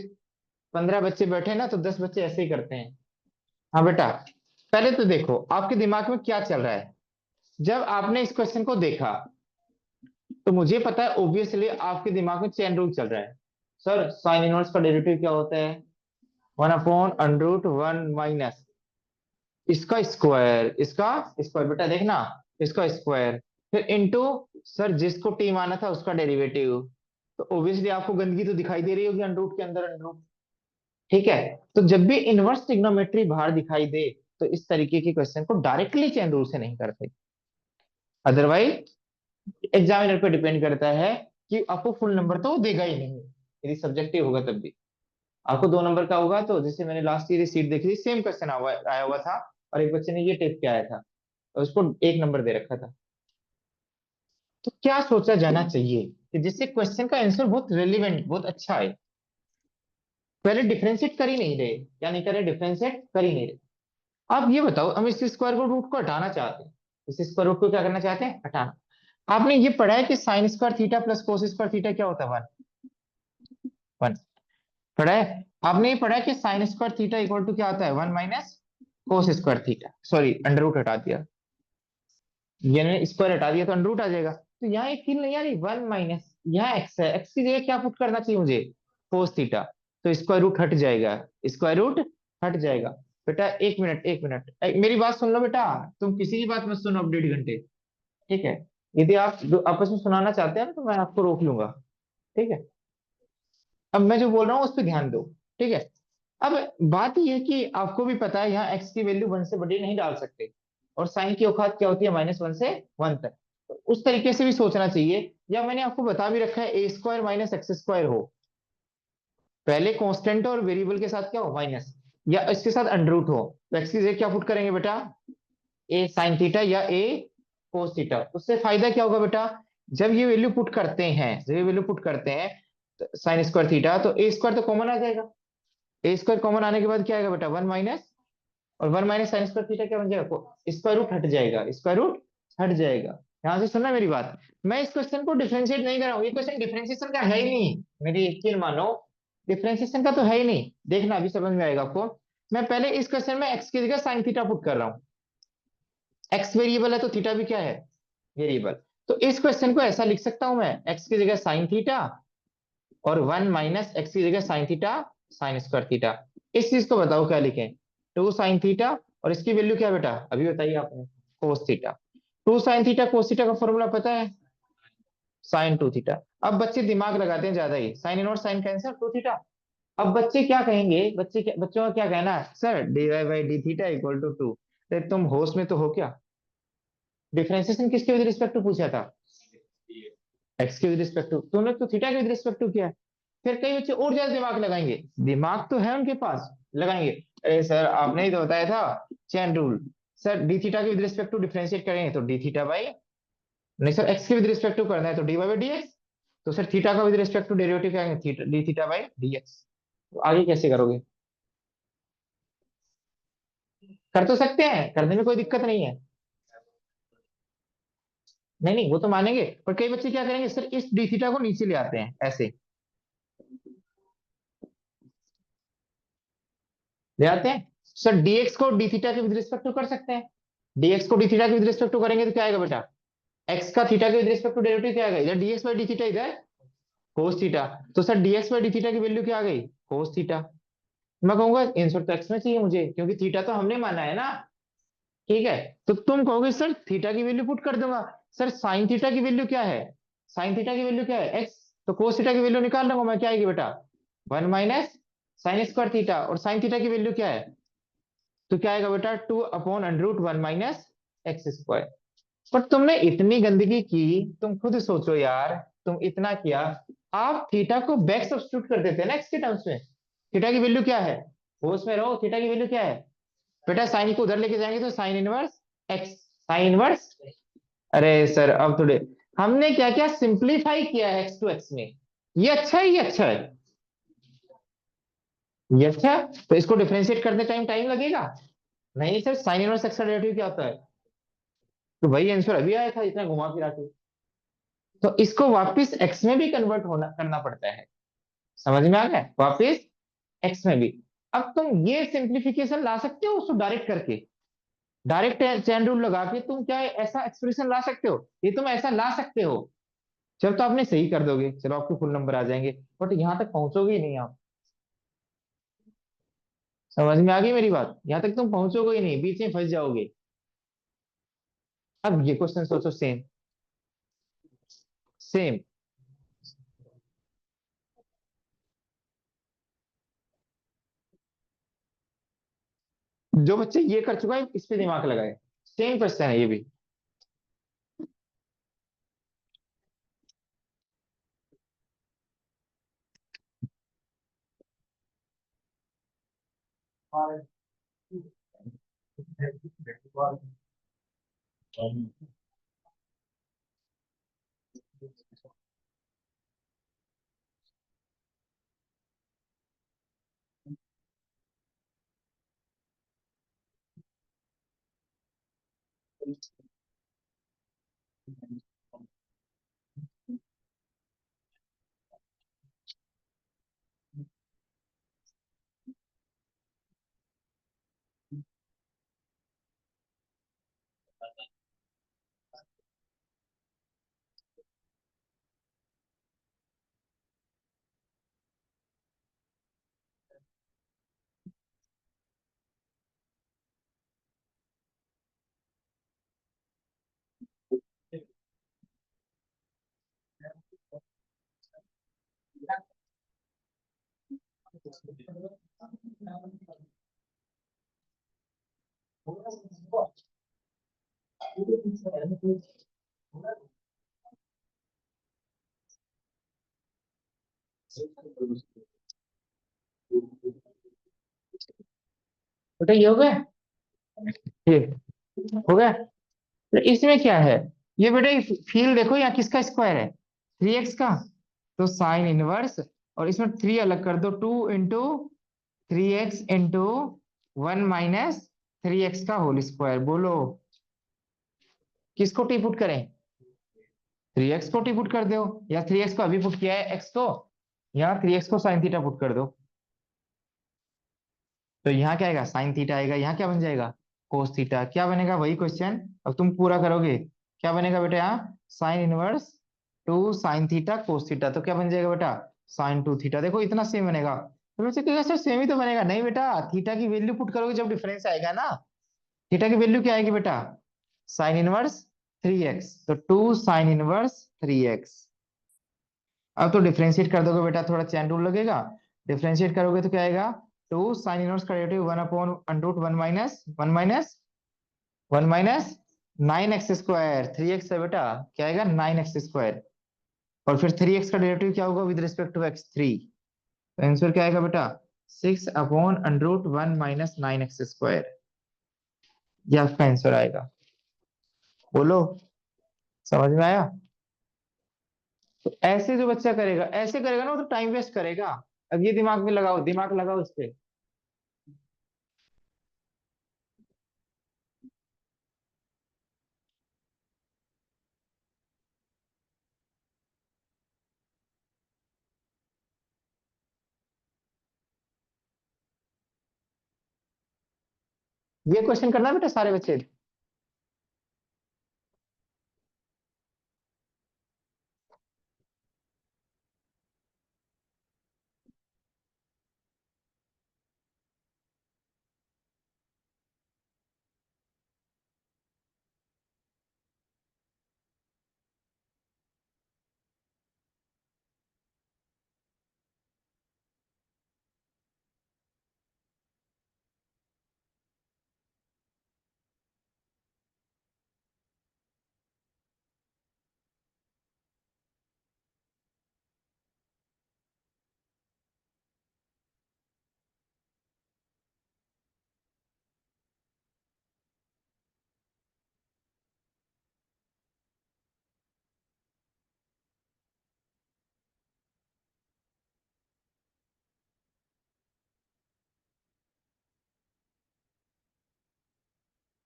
15 बच्चे बैठे ना तो 10 बच्चे ऐसे ही करते हैं। हाँ बेटा, पहले तो देखो आपके दिमाग में क्या चल रहा है। जब आपने इस क्वेश्चन को देखा तो मुझे पता है ऑब्वियसली आपके दिमाग में चेन रूल चल रहा है। सर साइन इनवर्स का डेरिवेटिव क्या होता है? 1/√1 माइनस इसका स्क्वायर, इसका स्क्वायर। बेटा देखना, इसका स्क्वायर फिर इनटू, सर जिसको टी माना था उसका डेरिवेटिव। तो ऑब्वियसली आपको गंदगी तो दिखाई दे रही होगी अंडरूट के अंदर, अंडरूट। ठीक है। तो जब भी इनवर्स ट्रिग्नोमेट्री बाहर दिखाई दे तो इस तरीके के क्वेश्चन को डायरेक्टली चेन रूल से नहीं करते। अदरवाइज एग्जामिनर पे डिपेंड करता है कि आपको फुल नंबर तो वो देगा ही नहीं, यदि सब्जेक्टिव होगा तब भी। आपको 2 नंबर का होगा तो, जैसे मैंने लास्ट ईयर सीट देखी थी, सेम क्वेश्चन आया हुआ था, और एक बच्चे ने ये टेप किया आया था और उसको 1 नंबर दे रखा था। तो क्या सोचा जाना चाहिए कि जिससे क्वेश्चन का आंसर बहुत रेलिवेंट, बहुत अच्छा है। पहले डिफरेंशिएट कर ही नहीं रहे, क्या नहीं कर रहे? डिफरेंशिएट कर ही नहीं रहे। आप ये बताओ, हम इस स्क्वायर को रूट को हटाना चाहते हैं। इस स्क्वायर रूट को क्या करना चाहते हैं? हटाना। आपने ये पढ़ा है कि sine square theta plus cos square theta क्या होता है? वन। वन पढ़ा है आपने? ये पढ़ा है कि sine square theta equal to क्या होता है? 1 - cos square theta. Sorry, under root हटा दिया, ये स्क्वायर हटा दिया तो अंडर रूट आ जाएगा। तो यहाँ एक तीन नहीं आ रही, 1 - यहाँ एक्स है, एक्स की जगह क्या पुट करना चाहिए मुझे? कोस थीटा। तो स्क्वायर रूट हट जाएगा, स्क्वायर रूट हट जाएगा। बेटा एक मिनट, एक मिनट, मेरी बात सुन लो बेटा। तुम किसी की बात मत सुनो अब 1.5 घंटे। ठीक है। यदि आप आपस में सुनाना चाहते हैं ना तो मैं आपको रोक लूंगा। ठीक है। अब मैं जो बोल रहा हूँ उस पर ध्यान दो। ठीक है। अब बात यह है कि आपको भी पता है यहाँ एक्स की वैल्यू 1 से बड़ी नहीं डाल सकते, और साइन की औकात क्या होती है? -1 से 1 तक। तो उस तरीके से भी सोचना चाहिए। या मैंने आपको बता भी रखा है ए स्क्वायर माइनस एक्स स्क्वायर हो, पहले कांस्टेंट और वेरिएबल के साथ क्या हो? माइनस, या इसके साथ अंडर रूट हो, तो एक्स की जगह क्या पुट करेंगे बेटा? ए साइन थीटा या ए कोस थीटा। उससे फायदा क्या होगा बेटा? जब ये वैल्यू पुट करते हैं, जब ये वैल्यू पुट करते हैं साइन स्क्वायर थीटा, तो ए स्क्वायर तो कॉमन आ जाएगा। ए स्क्वायर कॉमन आने के बाद क्या आएगा बेटा? 1 - और 1 - साइन स्क्वायर थीटा क्या बन जाएगा? स्क्वायर रूट हट जाएगा, स्क्वायर रूट हट जाएगा। ध्यान से सुनना मेरी बात। मैं इस क्वेश्चन को डिफरेंशिएट नहीं कर रहा हूँ, ये क्वेश्चन डिफरेंशिएशन का है ही नहीं। मेरी यकीन मानो, डिफरेंशिएशन का तो है ही नहीं। देखना अभी समझ में आएगा आपको। मैं पहले इस क्वेश्चन में एक्स की जगह साइन थीटा पुट कर रहा हूँ। एक्स वेरिएबल है तो थीटा भी क्या है? वेरिएबल। तो इस क्वेश्चन को ऐसा लिख सकता हूं मैं, एक्स की जगह साइन थीटा और 1 - एक्स की जगह sine theta sine square theta. इस चीज को बताओ क्या लिखें? 2 sin थीटा, और इसकी वैल्यू क्या बेटा अभी बताइए आपने? Cos theta. 2 sin theta cos theta का फॉर्मूला पता है? sin 2 theta. अब बच्चे दिमाग लगाते हैं ज्यादा ही, sine inverse sine cancer 2 theta. अब बच्चे क्या कहेंगे? बच्चों का क्या कहना है? Sir dy/d theta equal to 2। तुम होश में तो हो क्या? डिफरेंशिएशन किसके विद रिस्पेक्ट टू पूछा था? एक्स के विद रिस्पेक्ट टू, तूने तो थीटा के विद रिस्पेक्ट टू किया। फिर कई बच्चे और ज्यादा दिमाग लगाएंगे, दिमाग तो है उनके पास, लगाएंगे, अरे सर आपने ही तो बताया था chain rule, sir d theta के विद रिस्पेक्ट टू डिफरेंशिएट करेंगे तो डी थीटा बाई, नहीं सर एक्स के विद रिस्पेक्ट टू करना है तो d y by d x, तो सर थीटा का विद रिस्पेक्ट टू डेरिवेटिव क्या है, theta d theta by d x. तो आगे कैसे करोगे? कर तो सकते हैं, करने में कोई दिक्कत नहीं है, नहीं नहीं वो तो मानेंगे, पर कई बच्चे क्या करेंगे सर इस डी थीटा को नीचे ले आते हैं ऐसे, ले आते हैं, सर डीएक्स को डी थीटा के विद रिस्पेक्ट टू कर सकते हैं, डीएक्स को डी थीटा के विद रिस्पेक्ट टू करेंगे तो क्या आएगा बेटा, एक्स का थीटा के विद रिस्पेक्ट टू डेरिवेटिव क्या आएगा, इधर डीएक्स बाई डी थीटा, इधर कोस थीटा, तो sir d x by d theta की वैल्यू क्या आ गई, कोस थीटा। मैं कहूंगा आंसर तो एक्स में चाहिए मुझे, क्योंकि थीटा तो हमने माना है ना, ठीक है। तो तुम कहोगे सर थीटा की वैल्यू पुट कर दूंगा, सर साइन थीटा की वैल्यू क्या है, साइन थीटा की वैल्यू क्या है एक्स, तो कोस थीटा की वैल्यू निकाल लूंगा मैं, क्या आएगी बेटा, 1 - साइन स्क्वायर थीटा, और साइन थीटा की वैल्यू क्या है, तो क्या आएगा बेटा 2/√1 - एक्स स्क्वायर। पर तुमने इतनी गंदगी की, तुम खुद सोचो यार, तुम इतना किया, आप थीटा को बैक सब्स्टिट्यूट कर देते हैं ना एक्स के टर्म्स में, थीटा की वैल्यू क्या है, होश में रहो, थीटा की वैल्यू क्या है बेटा, साइन को उधर लेके जाएंगे तो sign inverse x, sine inverse, अरे सर अब थोड़े, हमने क्या क्या सिंप्लीफाई किया है एक्स टू एक्स में, ये अच्छा है, ये अच्छा है, ये अच्छा है। तो इसको डिफरेंशिएट करने टाइम टाइम लगेगा, नहीं सर साइन इनवर्स एक्स का डेरिवेटिव क्या होता है, तो वही आंसर अभी आया था इतना घुमा फिरा के, तो इसको वापस एक्स में भी कन्वर्ट होना करना पड़ता है, समझ में आ गया, वापस एक्स में भी। अब तुम ये सिंप्लीफिकेशन ला सकते हो उसको डायरेक्ट करके, डायरेक्ट चैन रूल लगा के तुम क्या ऐसा एक्सप्रेशन ला सकते हो, ये तुम ऐसा ला सकते हो, चलो तो आपने सही कर दोगे, चलो आपके फुल नंबर आ जाएंगे, बट यहाँ तक पहुंचोगे ही नहीं आप, समझ में आ गई मेरी बात, यहाँ तक तुम पहुंचोगे ही नहीं, बीच में फंस जाओगे। अब ये क्वेश्चन सोचो, सेम सेम, जो बच्चे ये कर चुका है इस पे दिमाग लगाए, सेम क्वेश्चन है ये भी। बेटा ये हो गया, ये हो गया, तो इसमें क्या है, ये बेटा फील्ड देखो यहाँ किसका स्क्वायर है, 3x का, तो साइन इनवर्स, और इसमें 3 अलग कर दो, 2 × 3x × 1 - 3x का होल स्क्वायर, बोलो किसको टी पुट करें, 3x को टी पुट कर दो, या 3x को अभी पुट किया है x को, यहाँ 3x को साइन थीटा पुट कर दो, तो यहाँ क्या आएगा साइन थीटा आएगा, यहाँ क्या बन जाएगा कोस थीटा, क्या बनेगा वही क्वेश्चन, अब तुम पूरा करोगे क्या बनेगा बेटा, यहाँ sine inverse 2 sin theta cos theta, तो क्या बन जाएगा बेटा sin 2 थीटा, देखो इतना सेम बनेगा, तो वैसे कहेगा सर सेम ही तो बनेगा, नहीं बेटा थीटा की वैल्यू पुट करोगे जब डिफरेंस आएगा ना, थीटा की वैल्यू क्या आएगी बेटा साइन इनवर्स 3x, तो 2 sin 1 3x, अब तो डिफरेंशिएट कर दोगे बेटा, थोड़ा चैन रूल लगेगा, डिफरेंशिएट करोगे तो क्या आएगा 2 sin 1 का डेरिवेटिव 1/√1 - 1 - 1 - 9x स्क्वायर, 3x है बेटा, क्या आएगा 9x स्क्वायर। और फिर 3x का डेरिवेटिव क्या होगा विद रिस्पेक्ट टू x3, तो आंसर क्या आएगा बेटा 6/√1 माइनस 9x स्क्वायर। ये आपका आंसर आएगा। बोलो, समझ में आया? तो ऐसे जो बच्चा करेगा, ऐसे करेगा ना, वो तो टाइम वेस्ट करेगा। अब ये दिमाग में लगाओ, दिमाग लगाओ इस पे। ये क्वेश्चन करना बेटा सारे बच्चे।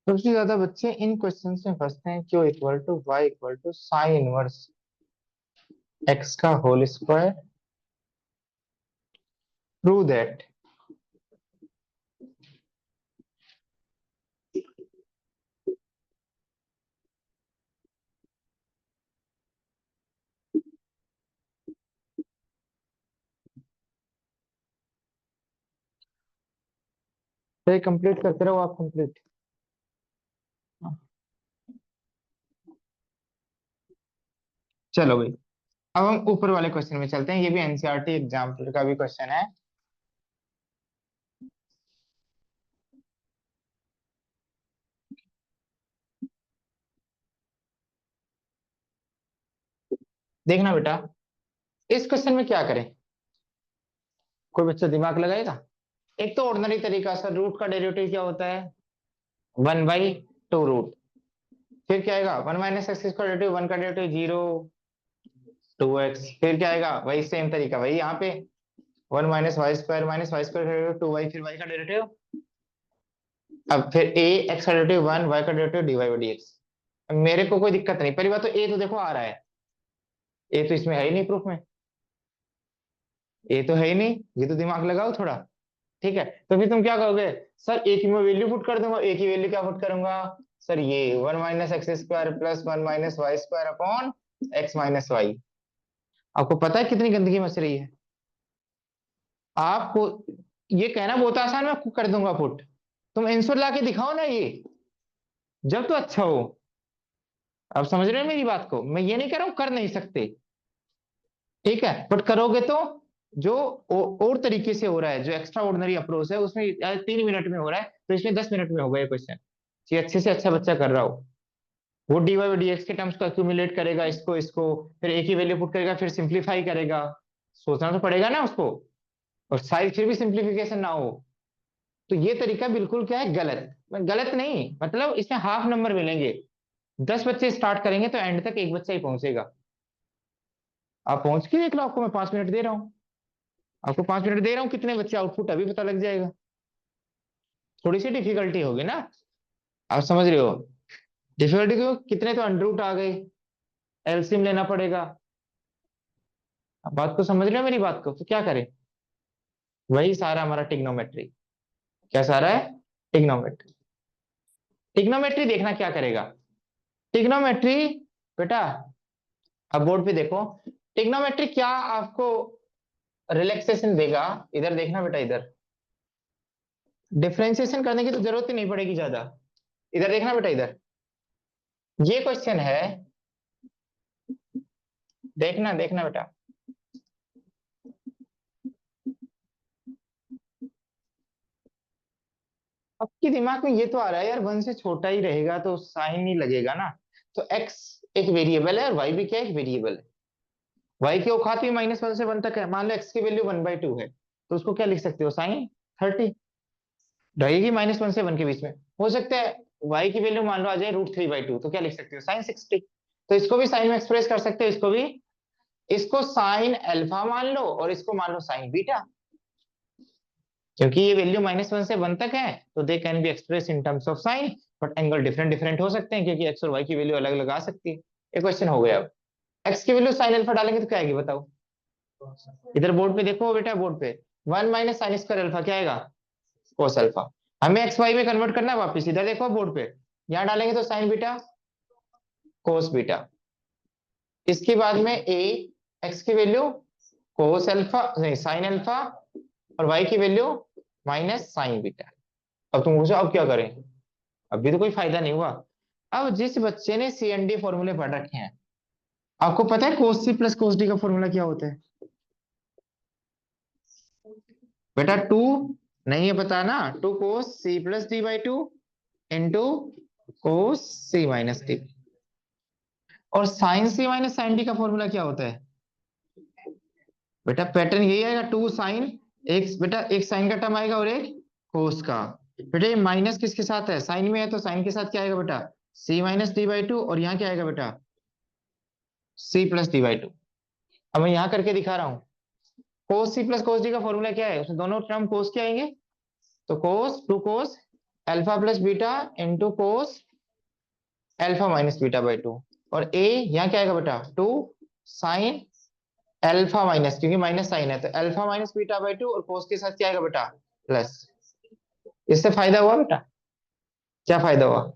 सबसे ज्यादा बच्चे इन क्वेश्चन में फंसते हैं। Q equal to y equal to sine inverse x का होल स्क्वायर, प्रूव दैट। तो कंप्लीट करते रहो आप, कंप्लीट। चलो भाई, अब हम ऊपर वाले क्वेश्चन में चलते हैं। ये भी एनसीईआरटी एग्जाम्पल का भी क्वेश्चन है। देखना बेटा, इस क्वेश्चन में क्या करें, कोई बच्चा दिमाग लगाएगा। एक तो ऑर्डिनरी तरीका सर, रूट का डेरिवेटिव क्या होता है 1/2 रूट। फिर क्या आएगा 1 - x² डेरिवेटिव, 1 का डेरिवेटिव 0, 2x। फिर क्या आएगा वही सेम तरीका, वही यहाँ पे 1 - y² - 2y, फिर y का डेरिवेटिव। अब फिर a x का डेरिवेटिव 1, y का डेरिवेटिव dy/dx। मेरे को कोई दिक्कत नहीं, पहली बात तो a तो देखो आ रहा है, a तो इसमें है ही नहीं प्रूफ में, a तो है ही नहीं। ये तो दिमाग लगाओ थोड़ा। ठीक है, तो फिर तुम क्या करोगे, सर a की मैं वैल्यू पुट कर दूंगा। a की वैल्यू क्या पुट करूंगा सर, ये 1 - x² plus 1 - y² upon x - y। आपको पता है कितनी गंदगी मच रही है। आपको ये कहना बहुत आसान है, मैं कर दूंगा पुट। तुम आंसर ला के दिखाओ ना ये, जब तो अच्छा हो। आप समझ रहे हो मेरी बात को, मैं ये नहीं कह रहा हूं कर नहीं सकते, ठीक है, बट करोगे तो जो और तरीके से हो रहा है, जो एक्स्ट्रा ऑर्डिनरी अप्रोच है उसमें 3 मिनट में हो रहा है, तो इसमें 10 मिनट में होगा ये क्वेश्चन। ये अच्छे से अच्छा बच्चा कर रहा हो। वो dy/dx के टर्म्स को एक्यूमुलेट करेगा, इसको इसको, फिर एक ही वैल्यू पुट करेगा, फिर सिंप्लीफाई करेगा। सोचना तो पड़ेगा ना उसको, और साइड फिर भी सिंप्लीफिकेशन ना हो। तो ये तरीका बिल्कुल क्या है गलत, गलत नहीं मतलब इसमें हाफ नंबर मिलेंगे। 10 बच्चे स्टार्ट करेंगे तो एंड तक एक बच्चा ही पहुंचेगा। आप पहुंच के देख लो, आपको मैं 5 मिनट दे रहा हूँ, आपको 5 मिनट दे रहा हूँ, कितने बच्चे आउटपुट अभी पता लग जाएगा। थोड़ी सी डिफिकल्टी होगी ना, आप समझ रहे हो। डिफिकल्टी क्यों, कितने तो अंडर रूट आ गए, एलसीएम लेना पड़ेगा। आप बात को समझ रहे हो मेरी बात को, तो क्या करें, वही सारा हमारा टिग्नोमेट्री। क्या सारा है, टिग्नोमेट्री। टिग्नोमेट्री देखना क्या करेगा, टिग्नोमेट्री बेटा, अब बोर्ड पे देखो, टिग्नोमेट्री क्या आपको रिलैक्सेशन देगा। इधर देखना बेटा, इधर डिफरेंशिएशन करने की तो जरूरत ही नहीं पड़ेगी ज्यादा। इधर देखना बेटा, इधर ये क्वेश्चन है, देखना देखना बेटा। आपके दिमाग में ये तो आ रहा है यार, वन से छोटा ही रहेगा तो साइन नहीं लगेगा ना। तो एक्स एक वेरिएबल है और वाई भी क्या है, एक वेरिएबल है। वाई की औकात भी -1 से 1 तक है। मान लो एक्स की वैल्यू 1/2 है, तो उसको क्या लिख सकते हो, साइन 30 रहेगी -1 से 1 के बीच में। हो सकता है वाई की वैल्यू मान लो आ जाए √3/2, तो क्या लिख सकते हो, साइन 60। तो इसको भी साइन में एक्सप्रेस कर सकते हो, इसको भी। इसको साइन अल्फा मान लो और इसको मान लो साइन बीटा। क्योंकि ये वैल्यू -1 से 1 तक है, तो they can be express in terms of sine. But angle different different हो सकते हैं, क्योंकि एक्स और वाई की वैल्यू अलग अलग आ सकती है। ये क्वेश्चन हो गया। अब एक्स की वैल्यू साइन अल्फा डालेंगे तो क्या आएगी बताओ। इधर बोर्ड पे देखो बेटा, बोर्ड पे 1 - sin² अल्फा क्या आएगा, कोस अल्फा। हमें एक्स वाई में कन्वर्ट करना है वापिस, इधर देखो बोर्ड पे। यहाँ डालेंगे तो साइन बीटा कोस बीटा। इसके बाद में ए, एक्स की वैल्यू कोस अल्फा नहीं साइन अल्फा, और वाई की वैल्यू माइनस साइन बीटा। अब तुम पूछो अब क्या करें, अभी तो कोई फायदा नहीं हुआ। अब जिस बच्चे ने सी एन डी फॉर्मूले पढ़ रखे हैं, आपको पता है कोस सी प्लस कोस डी का फॉर्मूला क्या होता है। बेटा टू, नहीं है पता ना, two cos C plus D by two into cos C minus D. और sine C minus sine D का फॉर्मूला क्या होता है। बेटा पैटर्न यही आएगा, टू साइन, एक बेटा एक साइन का टर्म आएगा और एक कोस का। बेटा ये माइनस किसके साथ है, साइन में है, तो साइन के साथ क्या आएगा बेटा, c minus d by two, और यहाँ क्या आएगा बेटा, c plus D by two. अब मैं यहाँ करके दिखा रहा हूँ। कोस सी प्लस कोस डी का फॉर्मूला क्या है, उसमें दोनों टर्म कोस के आएंगे। तो cos two cos alpha plus beta into cos alpha minus beta by two. और ए यहाँ क्या आएगा बेटा, टू साइन अल्फा माइनस, क्योंकि माइनस साइन है तो alpha minus beta by two, और कोस के साथ क्या आएगा बेटा, प्लस। इससे फायदा हुआ बेटा, क्या फायदा हुआ,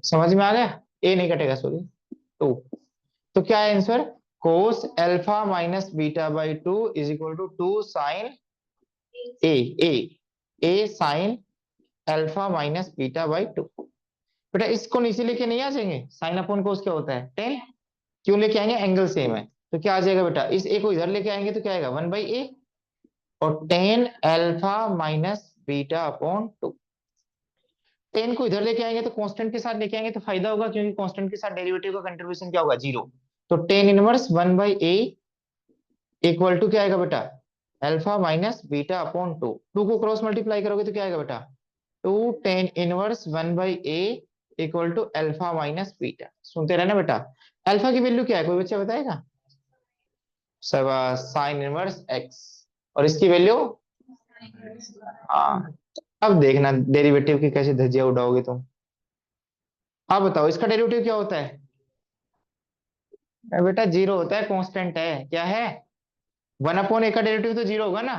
समझ में आ गया। ए नहीं कटेगा सॉरी, टू। तो क्या है answer, cos alpha minus beta by two is equal to two sine a, a a sine alpha minus beta by two. बेटा इसको नीचे लेके नहीं आ जाएंगे, साइन अपॉन कोस क्या होता है 10, क्यों लेके आएंगे, एंगल सेम है। तो क्या आ जाएगा बेटा, इस ए को इधर लेके आएंगे तो क्या आएगा 1/a, और 10 alpha minus beta upon to. 10 को इधर लेके आएंगे तो कांस्टेंट के साथ लेके आएंगे तो फायदा होगा, क्योंकि कांस्टेंट के साथ डेरिवेटिव का कंट्रीब्यूशन क्या होगा, जीरो। तो 10 इनवर्स 1/a इक्वल टू क्या आएगा बेटा, alpha minus beta upon two. Two को क्रॉस मल्टीप्लाई करोगे तो क्या आएगा बेटा, two 10 inverse 1/a equal to alpha minus beta. सुनते रहना बेटा। अल्फा की वैल्यू क्या है, कोई बच्चा बताएगा, सब साइन इनवर्स एक्स, और इसकी वैल्यू, हाँ। अब देखना डेरिवेटिव की कैसे धज्जियां उड़ाओगे तुम। आप बताओ इसका डेरिवेटिव क्या होता है। बेटा जीरो होता है, कांस्टेंट है, क्या है, 1/a का डेरिवेटिव तो जीरो होगा ना।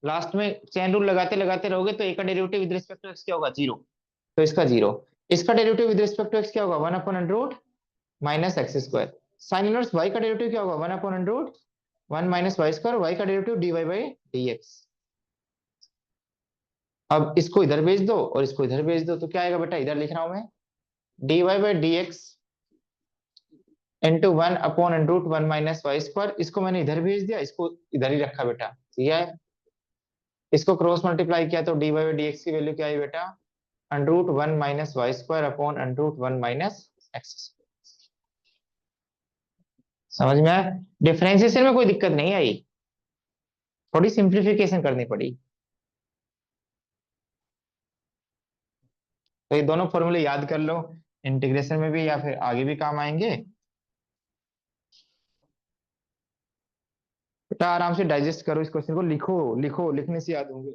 लास्ट में चेन रूल लगाते लगाते रहोगे तो a का derivative with respect to x क्या होगा, जीरो। तो इसका जीरो। इसका derivative with respect to x क्या होगा, 1/√- minus x square. Sine inverse y का डेरिवेटिव क्या होगा, 1/√1 माइनस वाई स्क्वायर, वाई का डेरिवेटिव dy बाई dx। अब इसको इधर भेज दो और इसको इधर भेज दो तो क्या आएगा बेटा, इधर लिख रहा हूं मैं, dy by dx into 1/√1 minus y square. इसको मैंने इधर भेज दिया, इसको इधर ही रखा बेटा, ठीक है। इसको क्रॉस मल्टीप्लाई किया तो dy बाई dx की वैल्यू क्या आई बेटा, √1 minus y square upon √1 minus x. समझ में आया, डिफरेंशिएशन में कोई दिक्कत नहीं आई, थोड़ी सिंप्लीफिकेशन करनी पड़ी। तो ये दोनों फॉर्मूले याद कर लो, इंटीग्रेशन में भी या फिर आगे भी काम आएंगे। बेटा आराम से डाइजेस्ट करो इस क्वेश्चन को, लिखो लिखो, लिखने से याद होंगे।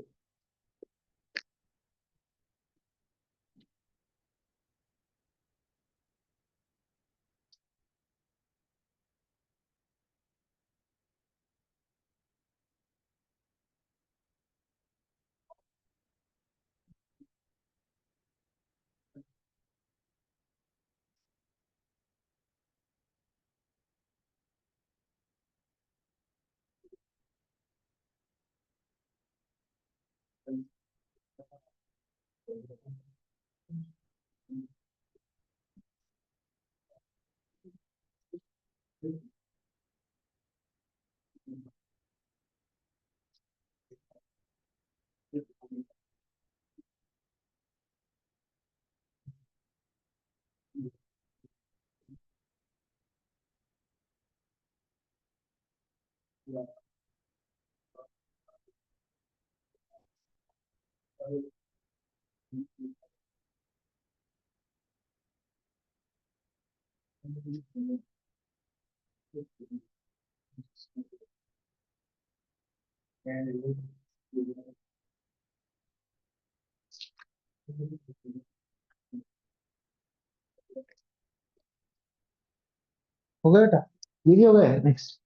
हो गया बेटा, ये भी हो गया। नेक्स्ट।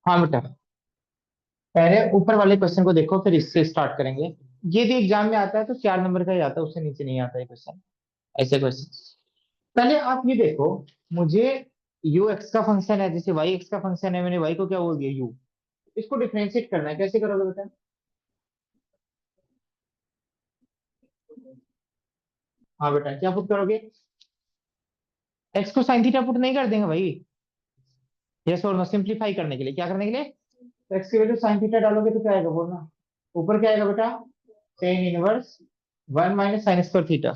हाँ बेटा, पहले ऊपर वाले क्वेश्चन को देखो, फिर इससे स्टार्ट करेंगे। ये भी एग्जाम में आता है तो 4 नंबर का ही आता है, उससे नीचे नहीं आता है क्वेश्चन, ऐसे क्वेश्चन। पहले आप ये देखो, मुझे यू एक्स का फंक्शन है, जैसे वाई एक्स का फंक्शन है, मैंने वाई को क्या बोल दिया, यू। इसको डिफरेंशिएट करना है, कैसे करोगे बेटा? हाँ बेटा, क्या पुट करोगे? एक्स को साइन थीटा पुट नहीं कर देंगे भाई। यस और नो, सिंप्लीफाई करने के लिए, क्या करने के लिए? तो एक्स की वैल्यू साइन थीटा डालोगे तो क्या आएगा बोलना? ऊपर क्या आएगा बेटा? Tan inverse 1 - sin² theta.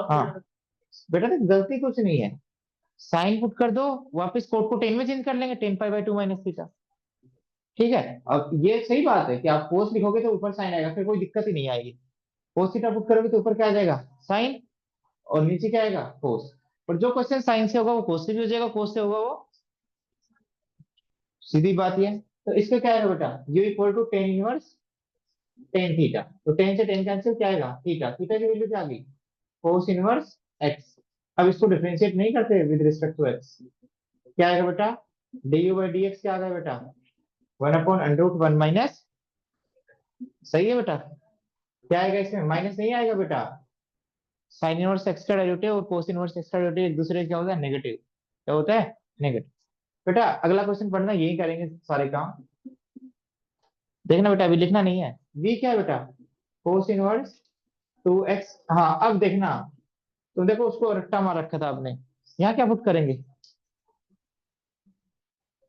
हाँ बेटा, तो गलती कुछ नहीं है, साइन पुट कर दो, वापस कोट को 10 में चेंज कर लेंगे, 10 पाई/2 - थीटा। ठीक है, अब ये सही बात है कि आप कोस लिखोगे तो ऊपर साइन आएगा, फिर कोई दिक्कत ही नहीं आएगी। कोस थीटा पुट करोगे तो ऊपर क्या आ जाएगा? साइन, और नीचे क्या आएगा? कोस। और जो क्वेश्चन साइन से होगा वो कोस से भी हो जाएगा, कोस से होगा वो, सीधी बात ये है। तो इसका क्या आएगा बेटा? U equal to 10 inverse 10 theta. तो 10 से 10 कैंसिल, क्या आएगा? थीटा। थीटा की वैल्यू क्या आ गई? Cos inverse x. अब इसको डिफरेंशिएट नहीं करते विद रिस्पेक्ट टू एक्स, क्या आएगा बेटा? du/dx क्या आ गया बेटा? 1/√1 सही है बेटा? क्या आएगा इसमें? माइनस नहीं आएगा बेटा। साइन इनवर्स एक्स का डेरिवेटिव और कोस इनवर्स एक्स का डेरिवेटिव एक दूसरे का क्या होता है? नेगेटिव। क्या होता है? नेगेटिव। बेटा अगला क्वेश्चन पढ़ना, यही करेंगे सारे काम। देखना बेटा, अभी लिखना नहीं है। वी क्या है बेटा? Cos inverse 2x। हाँ अब देखना, तुम देखो उसको रट्टा मार रखा था आपने। यहाँ क्या पुट करेंगे?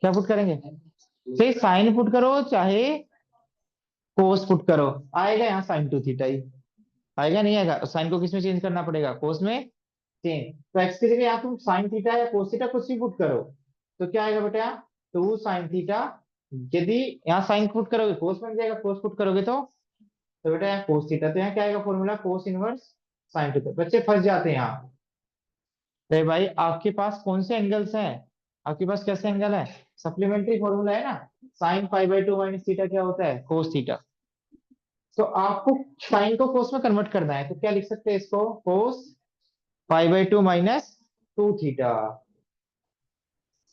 क्या पुट करेंगे? चाहे साइन पुट करो, चाहे कोस पुट करो, आएगा यहाँ sin 2 थीटा ही आएगा, नहीं आएगा? साइन को किस में चेंज करना पड़ेगा? कोस में चेंज। तो एक्स की जगह यहाँ तुम साइन थीटा या कोस थीटा कुछ भी पुट करो, तो क्या आएगा बेटा? 2 sin थीटा। यदि यहाँ साइन पुट करोगे कोस बन जाएगा, कोस पुट करोगे तो बेटा यहाँ कोस थीटा। तो यहाँ क्या आएगा फॉर्मूला? Cos inverse sin 2। बच्चे फंस जाते हैं यहाँ। अरे भाई, आपके पास कौन से एंगल्स हैं? आपके पास कैसे एंगल है? सप्लीमेंट्री फॉर्मूला है ना, sin π/2 - थीटा क्या होता है? कोस थीटा। तो आपको साइन को कोस में कन्वर्ट करना है, तो क्या लिख सकते हैं इसको? कोस π/2 - 2 थीटा।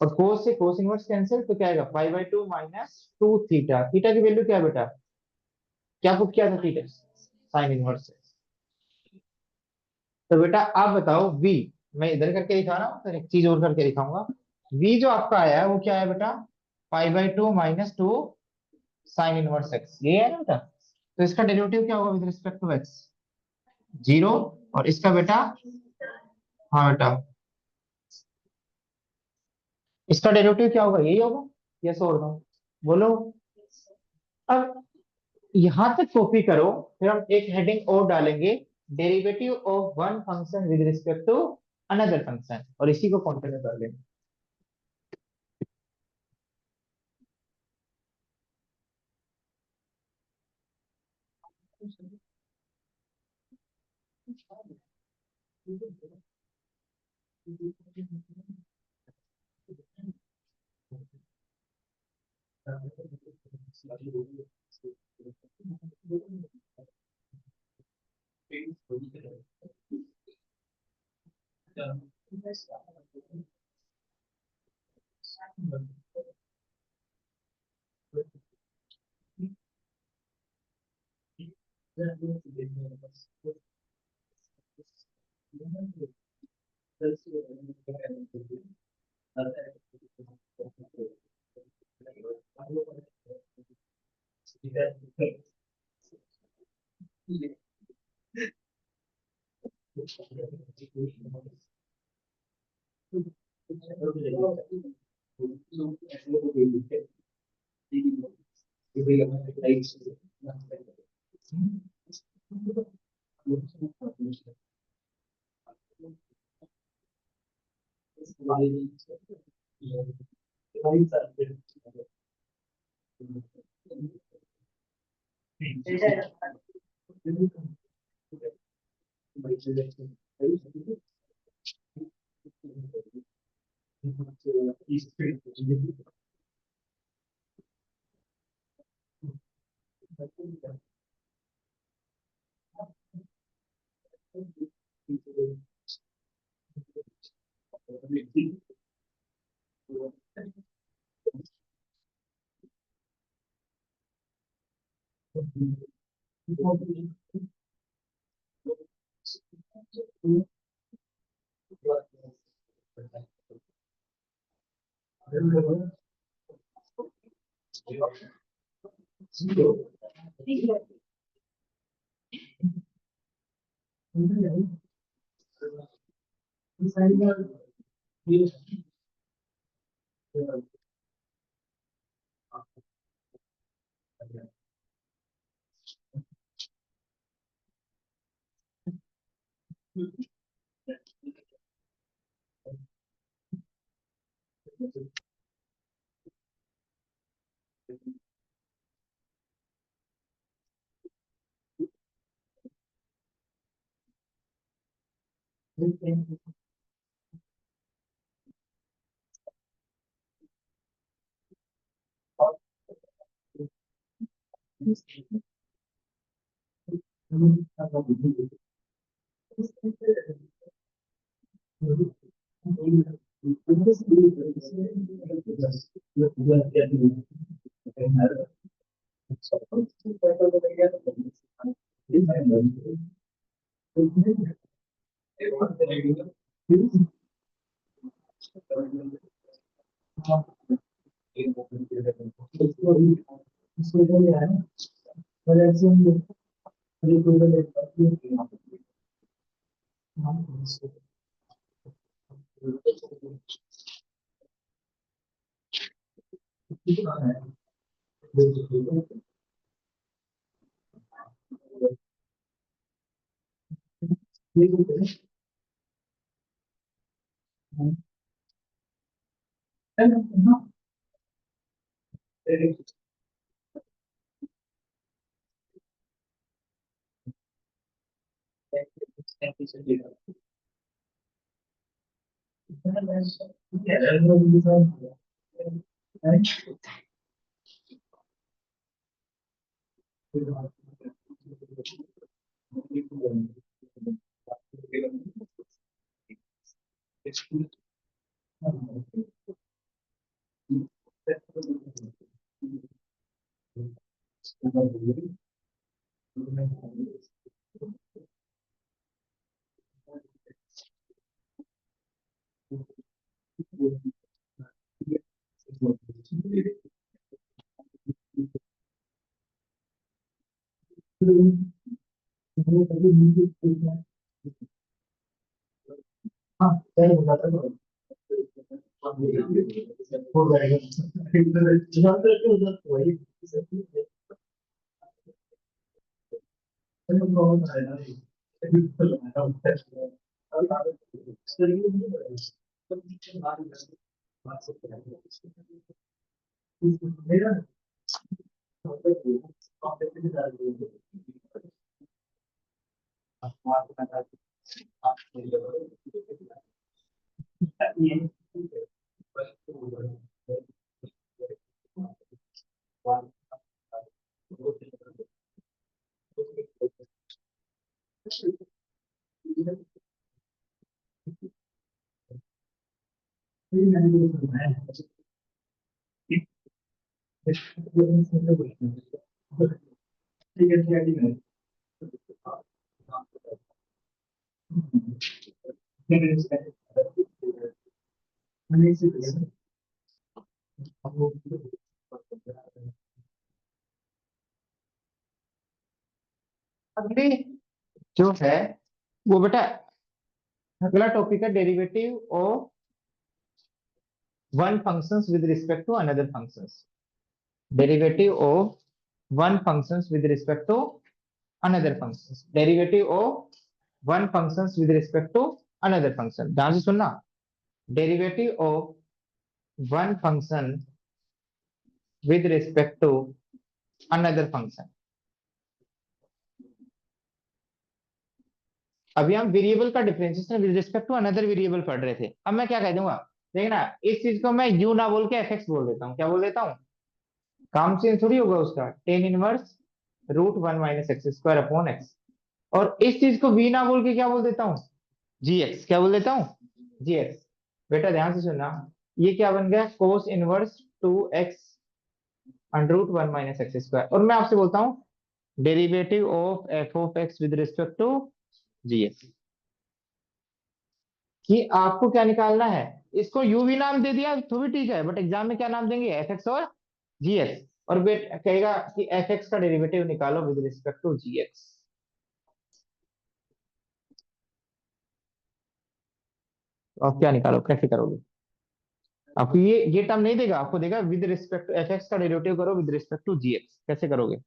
और कोस से कोस इनवर्स कैंसिल, तो क्या आएगा? π/2 - 2 थीटा। थीटा की वैल्यू क्या है बेटा? क्या पुट किया था थीटा? साइन इनवर्स से। तो बेटा आप बताओ वी, मैं इधर करके दिखा रहा हूँ, तो एक चीज और करके दिखाऊंगा। वी जो आपका आया है वो क्या है बेटा? π/2 - 2 साइन इनवर्स एक्स, ये है ना बेटा। तो इसका डेरिवेटिव क्या होगा with respect to x? Zero. और इसका बेटा, हाँ बेटा, इसका डेरिवेटिव क्या होगा? यही होगा। यस और नो, बोलो। अब यहां तक कॉपी करो, फिर हम एक हेडिंग और डालेंगे, derivative of one function with respect to another function, और इसी को कंटिन्यू कर लेंगे। हाँ सही बोला था तो। हो जाएगा वही। अगली जो है वो बेटा अगला टॉपिक है derivative of one functions with respect to another functions. Derivative of one functions with respect to another functions. Derivative of one functions with respect to another function. ध्यान से सुनना। Derivative of one function with respect to another function. अभी हम वेरिएबल का differentiation with respect to another variable पढ़ रहे थे। अब मैं क्या कह दूंगा, देखना इस चीज को मैं यू ना बोल के एफ एक्स बोल देता हूँ। क्या बोल देता हूँ? काम चेंज थोड़ी होगा उसका। Tan inverse root one minus x square upon x. और इस चीज को वी ना बोल के क्या बोल देता हूँ? G x. क्या बोल देता हूँ? G x. बेटा ध्यान से सुनना, ये क्या बन गया? Cos inverse two x under root one minus x square. और मैं आपसे बोलता हूँ derivative of f of x with respect to g x, कि आपको क्या निकालना है। इसको यू भी नाम दे दिया तो भी ठीक है, बट एग्जाम में क्या नाम देंगे? एफ एक्स और जी एक्स। और बेट कहेगा कि एफ एक्स का डेरिवेटिव निकालो with respect to g x. तो आप क्या निकालो, कैसे करोगे? आपको ये टर्म नहीं देगा, आपको देगा with respect to f x का डेरिवेटिव करो with respect to g x. कैसे करोगे?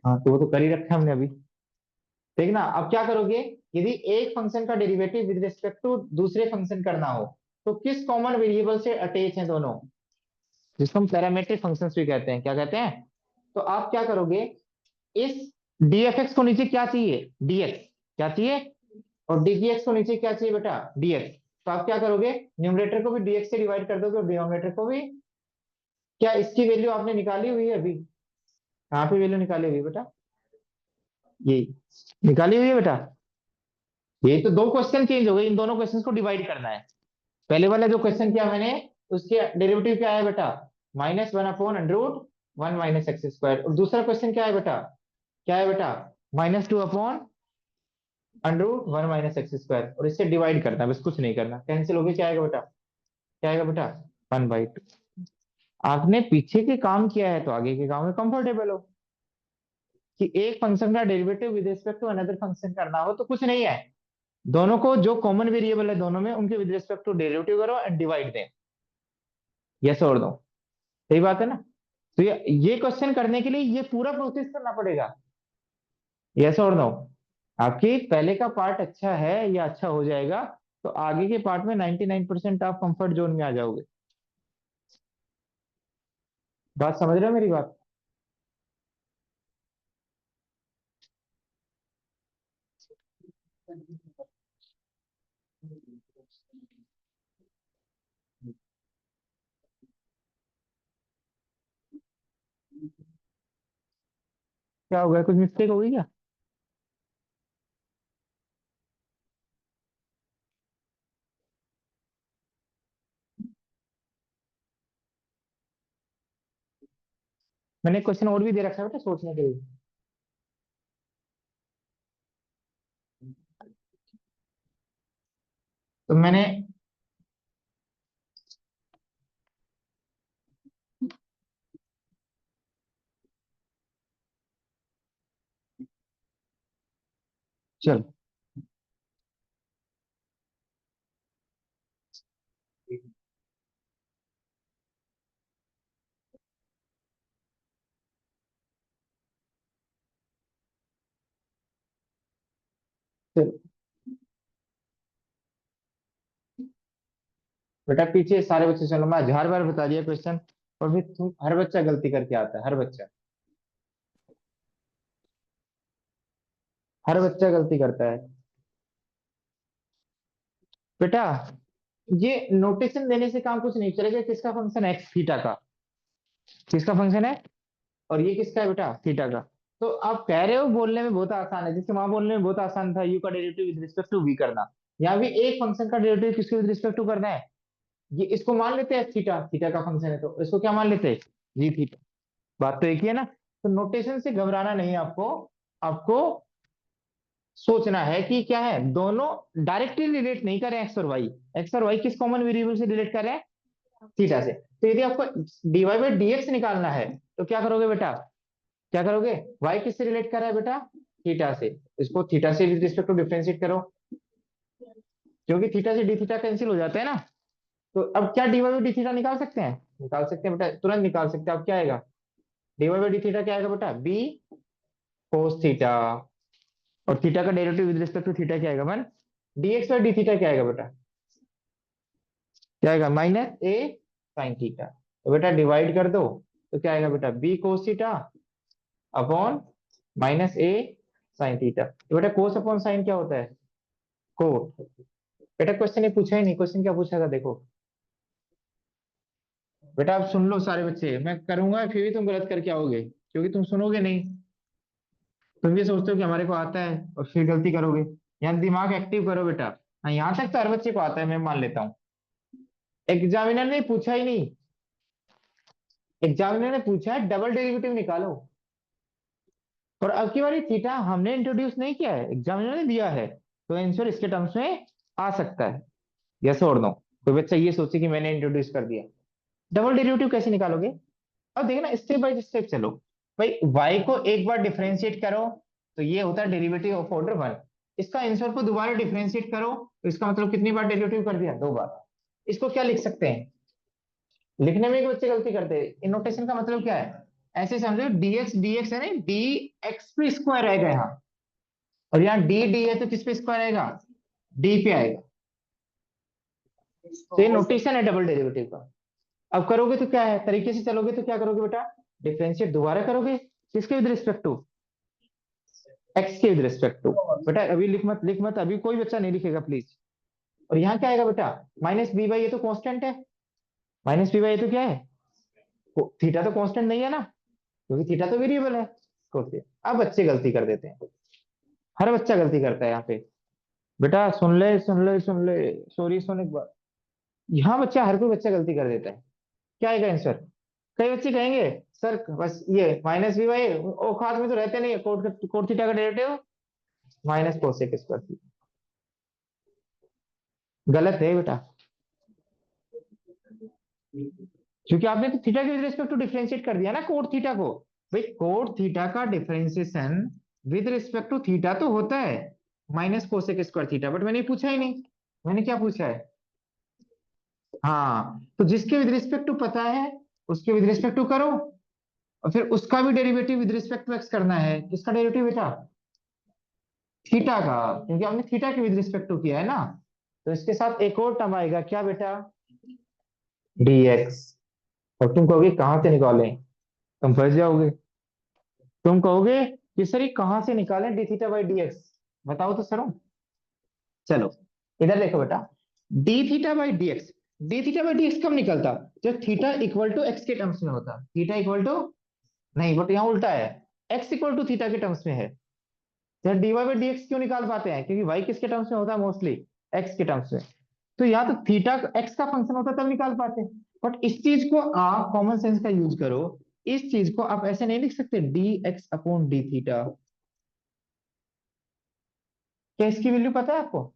हाँ तो वो तो कर ही रखा है हमने अभी। देखना अब क्या करोगे। यदि एक फंक्शन का डेरिवेटिव विद रिस्पेक्ट टू दूसरे फंक्शन करना हो तो किस कॉमन वेरिएबल से अटैच हैं दोनों, जिसको हम पैरामीट्रिक फंक्शंस भी कहते हैं। क्या कहते हैं? तो आप क्या करोगे, इस dfx को नीचे क्या चाहिए? dx। क्या चाहिए? और dgx को नीचे क्या चाहिए बेटा? dx। तो आप क्या करोगे, न्यूमरेटर को भी dx से डिवाइड कर दोगे और डिनोमिनेटर को भी। क्या इसकी वैल्यू आपने निकाली हुई है अभी? कहाँ पे वैल्यू निकाली हुई है बेटा? ये निकाली हुई है बेटा। ये तो दो क्वेश्चन चेंज हो गए, इन दोनों क्वेश्चन को डिवाइड करना है। पहले वाला जो क्वेश्चन किया मैंने, उसके डेरिवेटिव क्या है बेटा? Minus one upon under root one minus x square. और दूसरा क्वेश्चन क्या है बेटा? क्या है बेटा? Minus two upon under root one minus x square. और इससे डिवाइड करना है, बस कुछ नहीं करना। कैंसिल हो गया, क्या आएगा बेटा? क्या आएगा बेटा? One by to. आपने पीछे के काम किया है तो आगे के काम में कंफर्टेबल हो। कि एक फंक्शन का derivative with respect to another function करना हो तो कुछ नहीं है, दोनों को जो कॉमन वेरिएबल है दोनों में उनके विद रिस्पेक्ट टू डेरिवेटिव करो एंड डिवाइड दें। यस और नो? सही बात है ना? तो ये क्वेश्चन करने के लिए ये पूरा प्रोसेस करना पड़ेगा। यस और नो? आपकी पहले का पार्ट अच्छा है या अच्छा हो जाएगा तो आगे के पार्ट में 99% आप कंफर्ट जोन में आ जाओगे। बात समझ रहे हो मेरी बात? क्या हो गया, कुछ मिस्टेक हो गई क्या? मैंने क्वेश्चन और भी दे रखा है बेटा सोचने के लिए। तो मैंने चल चल बेटा पीछे सारे बच्चे चलो, मैं 1000 बार बता दिया क्वेश्चन, और फिर तुम हर बच्चा गलती करके आता है, हर बच्चा, हर बच्चा गलती करता है। बेटा ये नोटेशन देने से काम कुछ नहीं चलेगा। किसका फंक्शन है? एक्स थीटा का। किसका फंक्शन है? और ये किसका है बेटा? थीटा का। तो आप कह रहे हो बोलने में बहुत आसान है, जैसे वहां बोलने में बहुत आसान था यू का derivative with respect to v करना, यहाँ भी एक फंक्शन का डेरिवेटिव किसके विद रिस्पेक्ट टू करना है। ये इसको मान लेते हैं थीटा, थीटा का फंक्शन है, तो इसको क्या मान लेते हैं? जी थीटा। बात तो एक ही है ना। तो नोटेशन से घबराना नहीं है आपको। आपको सोचना है कि क्या है, दोनों डायरेक्टली रिलेट नहीं कर रहे हैं एक्स और वाई। एक्स और वाई किस कॉमन वेरिएबल से रिलेट कर रहे हैं? थीटा से। तो यदि आपको डीवाई बाई डीएक्स निकालना है तो क्या करोगे बेटा? क्या करोगे? वाई किससे रिलेट कर रहा है बेटा? थीटा से। इसको थीटा से विद रिस्पेक्ट टू डिफरेंशिएट करो, क्योंकि थीटा से डी थीटा कैंसिल हो जाता है ना। तो अब क्या डीवाई बाई डी थीटा निकाल सकते हैं? निकाल सकते हैं बेटा, तुरंत निकाल सकते हैं। अब क्या आएगा? डीवाई बाई डी थीटा क्या आएगा बेटा? B cos theta. और थीटा का derivative with respect to theta क्या आएगा? 1। डीएक्स बाई डी थीटा क्या आएगा बेटा? क्या आएगा? Minus a sine theta. तो बेटा डिवाइड कर दो, तो क्या आएगा बेटा? B cos theta upon minus a sine theta. तो बेटा कोस अपॉन साइन क्या होता है? कोट। बेटा क्वेश्चन ये पूछा ही नहीं, क्वेश्चन क्या पूछा था देखो। बेटा आप सुन लो सारे बच्चे, मैं करूंगा फिर भी तुम गलत करके आओगे, क्योंकि तुम सुनोगे नहीं। तुम ये सोचते हो कि हमारे को आता है और फिर गलती करोगे। यहाँ दिमाग एक्टिव करो बेटा। हाँ, यहाँ तक तो हर बच्चे को आता है, मैं मान लेता हूँ। एग्जामिनर ने पूछा ही नहीं। एग्जामिनर ने पूछा है डबल डेरिवेटिव निकालो। और अब की बारी थीटा हमने इंट्रोड्यूस नहीं किया है, एग्जामिनर ने दिया है। तो आंसर इसके टर्म्स में आ सकता है। यस और नो? कोई बच्चा ये सोचे कि मैंने इंट्रोड्यूस कर दिया। डबल डेरिवेटिव कैसे निकालोगे? अब देखना स्टेप बाय स्टेप चलो। भाई y को एक बार डिफरेंशिएट करो तो ये होता है डेरिवेटिव ऑफ ऑर्डर 1। इसका आंसर को दोबारा डिफरेंशिएट करो तो इसका मतलब कितनी बार डेरिवेटिव कर दिया? 2 बार। इसको क्या लिख सकते हैं? लिखने में एक बच्चे गलती करते हैं। इन नोटेशन का मतलब क्या है? ऐसे समझो dx dx है ना, डी एक्स पे स्क्वायर आएगा यहाँ, और यहाँ डी डी है तो किस पे स्क्वायर आएगा? डी पे आएगा। तो ये नोटेशन है डबल डेरिवेटिव का। अब करोगे तो क्या है, तरीके से चलोगे तो क्या करोगे बेटा? डिफरेंशिएट दोबारा करोगे, किसके विद रिस्पेक्ट टू? एक्स के विद रिस्पेक्ट टू। बेटा अभी लिख मत, लिख मत, अभी कोई बच्चा नहीं लिखेगा प्लीज। और यहाँ क्या आएगा बेटा? माइनस बी बाई, ये तो कांस्टेंट है। माइनस बी बाई, ये तो क्या है? थीटा तो कांस्टेंट नहीं है ना, क्योंकि थीटा तो वेरिएबल है। अब बच्चे गलती कर देते हैं, हर बच्चा गलती करता है यहाँ पे। बेटा सुन ले सुन ले सुन ले, सॉरी सुन एक बार। यहाँ बच्चा, हर कोई बच्चा गलती कर देता है। क्या आएगा आंसर? कई बच्चे कहेंगे सर बस ये माइनस बी बाई औकात में तो रहते नहीं है, कोट थीटा का डेरिवेटिव माइनस कोसेक स्क्वायर। गलत है बेटा, क्योंकि आपने तो थीटा के रिस्पेक्ट टू डिफरेंशिएट कर दिया ना कोट थीटा को। भाई कोट थीटा का differentiation with respect to theta तो होता है minus cosec square theta, but मैंने पूछा ही नहीं। मैंने क्या पूछा है? हाँ, तो जिसके विद रिस्पेक्ट टू पता है उसके विद रिस्पेक्ट टू करो, और फिर उसका भी derivative with respect to x करना है। किसका डेरिवेटिव बेटा? थीटा का, क्योंकि हमने थीटा के विद रिस्पेक्ट टू किया है ना। तो इसके साथ एक और टर्म आएगा, क्या बेटा? dx। और तुम कहोगे कहां से निकालें? तुम फंस जाओगे। तुम कहोगे कि सर ये कहां से निकालें d theta by d x? बताओ तो सर। चलो इधर देखो बेटा, d theta by d x. D theta by d x कब निकलता? जब थीटा इक्वल टू एक्स के टर्म्स में होता। थीटा इक्वल टू, नहीं बट यहाँ उल्टा है, एक्स इक्वल टू थीटा के टर्म्स में है। तो d y by d x क्यों निकाल पाते हैं? क्योंकि वाई किसके टर्म्स में होता है? मोस्टली एक्स के टर्म्स में। तो या तो थीटा एक्स का फंक्शन होता तब निकाल पाते। बट इस चीज को आप कॉमन सेंस का यूज करो। इस चीज को आप ऐसे नहीं लिख सकते D x upon d theta. क्या इसकी वैल्यू पता है आपको?